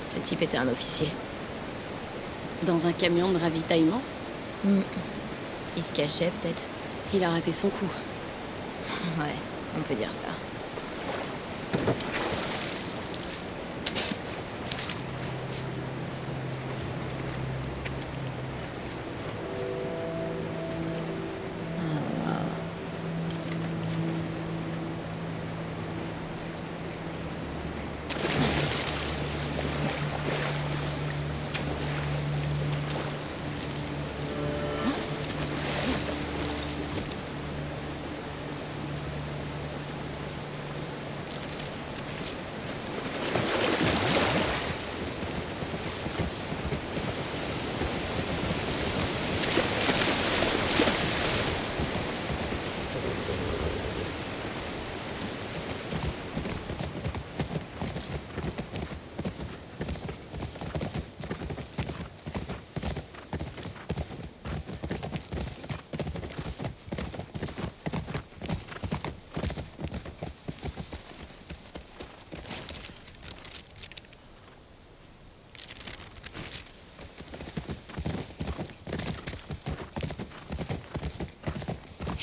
Speaker 2: Ce type était un officier.
Speaker 1: Dans un camion de ravitaillement?
Speaker 2: Il se cachait peut-être.
Speaker 1: Il a raté son coup.
Speaker 2: Ouais, on peut dire ça.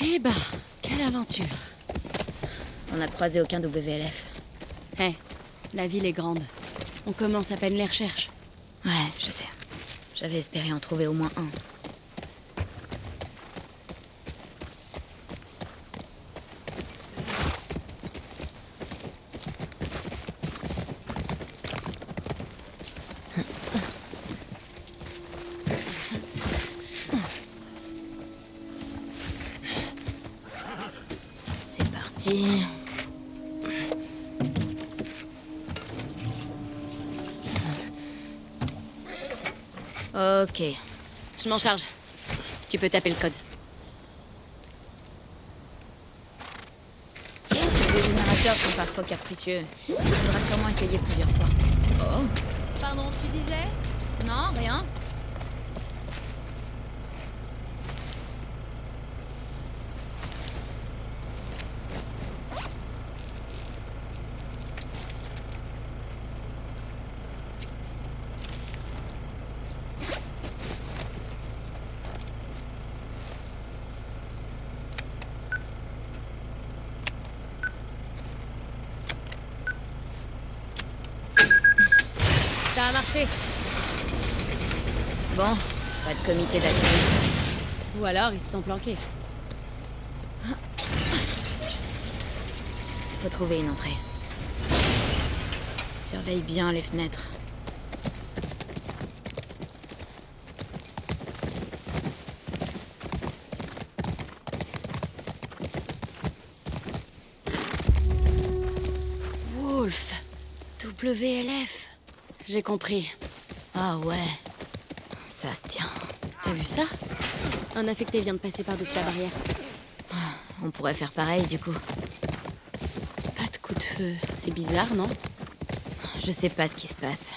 Speaker 1: Eh ben, quelle aventure.
Speaker 2: On n'a croisé aucun WLF.
Speaker 1: Eh, la ville est grande. On commence à peine les recherches.
Speaker 2: Ouais, je sais. J'avais espéré en trouver au moins un. C'est parti. Ok.
Speaker 1: Je m'en charge. Tu peux taper le code.
Speaker 2: Les générateurs sont parfois capricieux. Il faudra sûrement essayer plusieurs fois. Oh.
Speaker 1: Pardon, tu disais?
Speaker 2: Non, rien.
Speaker 1: Ça a marché.
Speaker 2: Bon, pas de comité d'accueil.
Speaker 1: Ou alors, ils se sont planqués.
Speaker 2: Faut trouver une entrée. Surveille bien les fenêtres.
Speaker 1: Wolf. WLF. J'ai compris.
Speaker 2: Ah ouais. Ça se tient.
Speaker 1: T'as vu ça? Un infecté vient de passer par-dessus la barrière.
Speaker 2: On pourrait faire pareil du coup.
Speaker 1: Pas de coup de feu. C'est bizarre, non?
Speaker 2: Je sais pas ce qui se passe.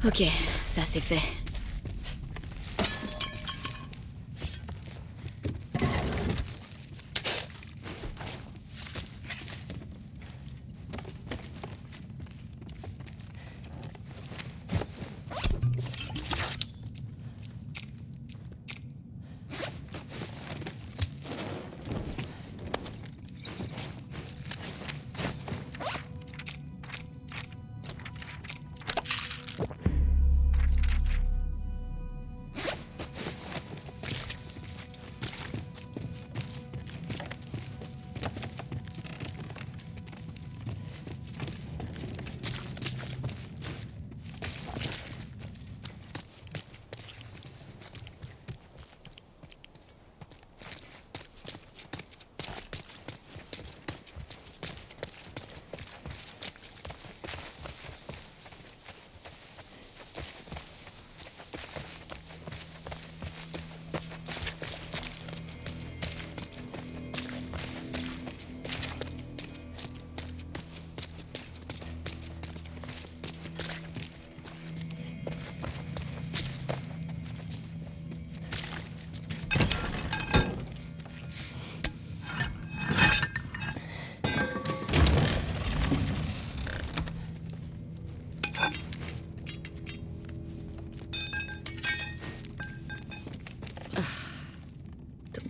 Speaker 2: Ok, ça c'est fait.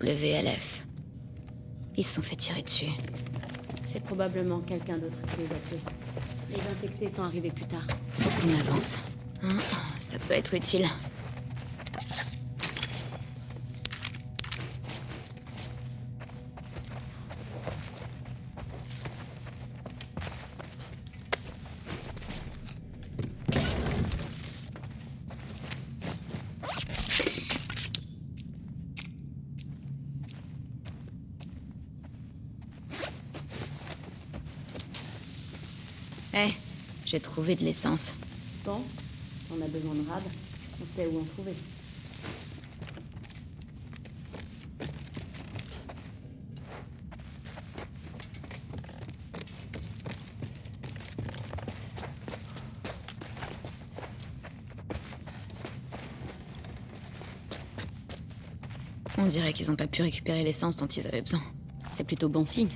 Speaker 2: WLF. Ils se sont fait tirer dessus.
Speaker 1: C'est probablement quelqu'un d'autre qui les a tués. Les infectés sont arrivés plus tard.
Speaker 2: Faut qu'on avance. Hein, ça peut être utile. Hé, j'ai trouvé de l'essence.
Speaker 1: Bon, on a besoin de rad. On sait où en trouver.
Speaker 2: On dirait qu'ils ont pas pu récupérer l'essence dont ils avaient besoin.
Speaker 1: C'est plutôt bon signe.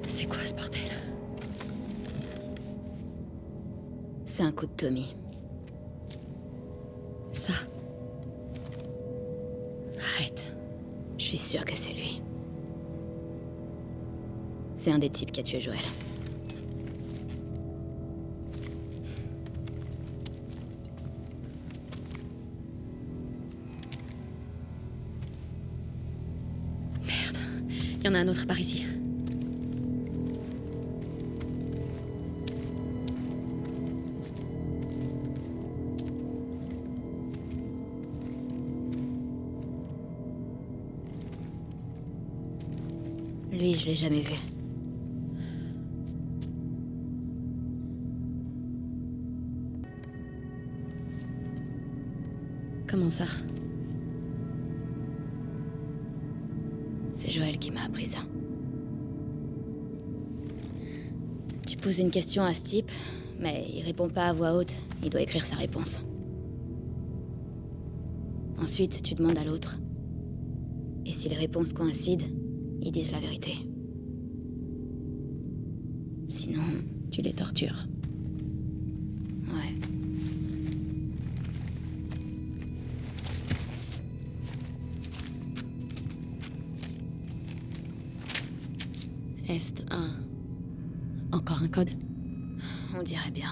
Speaker 1: C'est quoi ce bordel?
Speaker 2: C'est un coup de Tommy.
Speaker 1: Ça? Arrête.
Speaker 2: Je suis sûre que c'est lui. C'est un des types qui a tué Joël.
Speaker 1: Merde. Il y en a un autre par ici.
Speaker 2: Lui, je l'ai jamais vu.
Speaker 1: Comment ça?
Speaker 2: C'est Joël qui m'a appris ça. Tu poses une question à ce type, mais il répond pas à voix haute. Il doit écrire sa réponse. Ensuite, tu demandes à l'autre. Et si les réponses coïncident, ils disent la vérité. Sinon,
Speaker 1: Tu les tortures.
Speaker 2: ouais.
Speaker 1: Est 1. Encore un code?
Speaker 2: On dirait bien.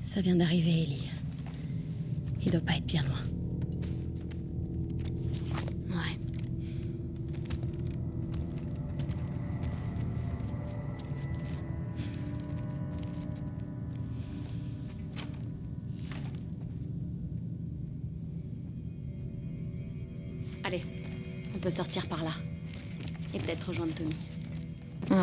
Speaker 1: Ça vient d'arriver, Ellie. Il doit pas être bien loin.
Speaker 2: Ouais.
Speaker 1: Allez, on peut sortir par là. Et peut-être rejoindre Tommy.
Speaker 2: Ouais.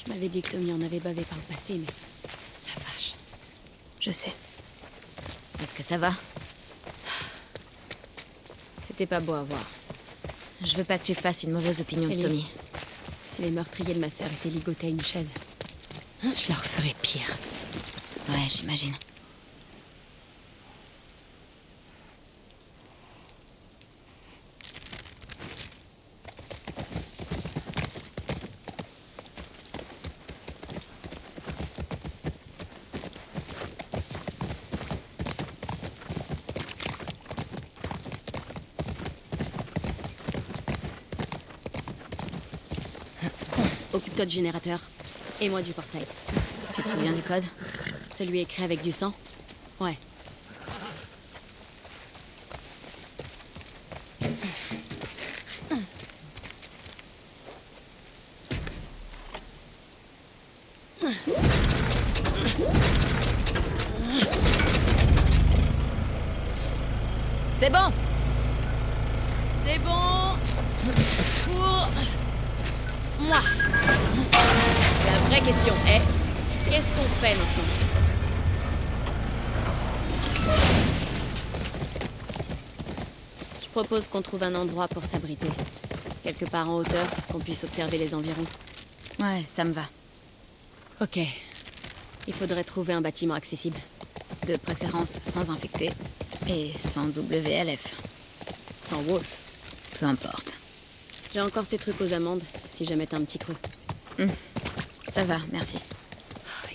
Speaker 1: Tu m'avais dit que Tommy en avait bavé par le passé, mais... La vache.
Speaker 2: Je sais. Est-ce que ça va?
Speaker 1: C'était pas beau à voir.
Speaker 2: Je veux pas que tu te fasses une mauvaise opinion de
Speaker 1: Ellie.
Speaker 2: Tommy.
Speaker 1: Si les meurtriers de ma sœur étaient ligotés à une chaise, je leur ferais pire.
Speaker 2: Ouais, j'imagine.
Speaker 1: Occupe-toi du générateur. Et moi du portail.
Speaker 2: Tu te souviens du code?
Speaker 1: Celui écrit avec du sang? Ouais.
Speaker 2: C'est bon!
Speaker 1: C'est bon pour moi.
Speaker 2: La vraie question est...
Speaker 1: Qu'est-ce qu'on fait maintenant? Je propose qu'on trouve un endroit pour s'abriter. Quelque part en hauteur, qu'on puisse observer les environs.
Speaker 2: Ouais, ça me va.
Speaker 1: Ok. Il faudrait trouver un bâtiment accessible.
Speaker 2: De préférence sans infecté et sans WLF.
Speaker 1: Sans Wolf.
Speaker 2: Peu importe.
Speaker 1: J'ai encore ces trucs aux amandes, si jamais t'as un petit creux.
Speaker 2: Ça va, merci.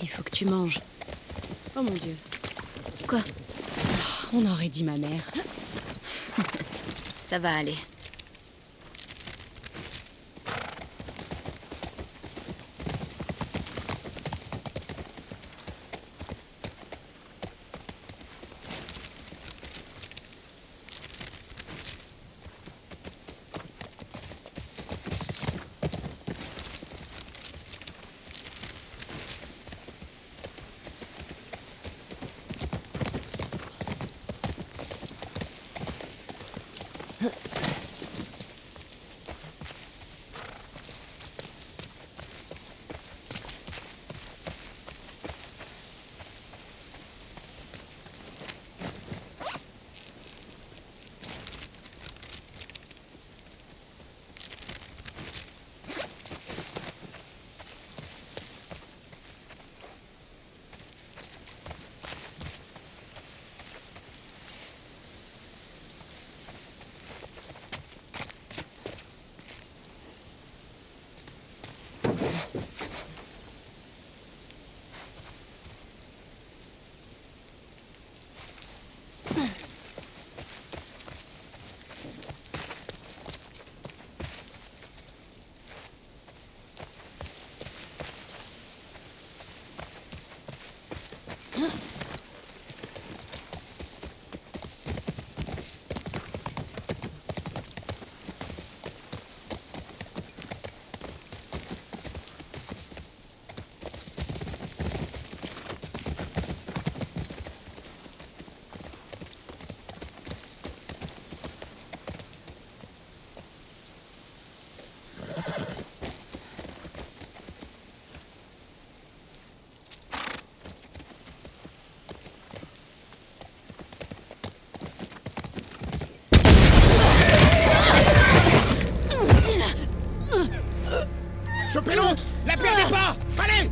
Speaker 1: Il faut que tu manges. Oh mon Dieu.
Speaker 2: Quoi?
Speaker 1: On aurait dit ma mère.
Speaker 2: Ça va aller.
Speaker 5: Chopez l'autre! La perdez pas! Allez!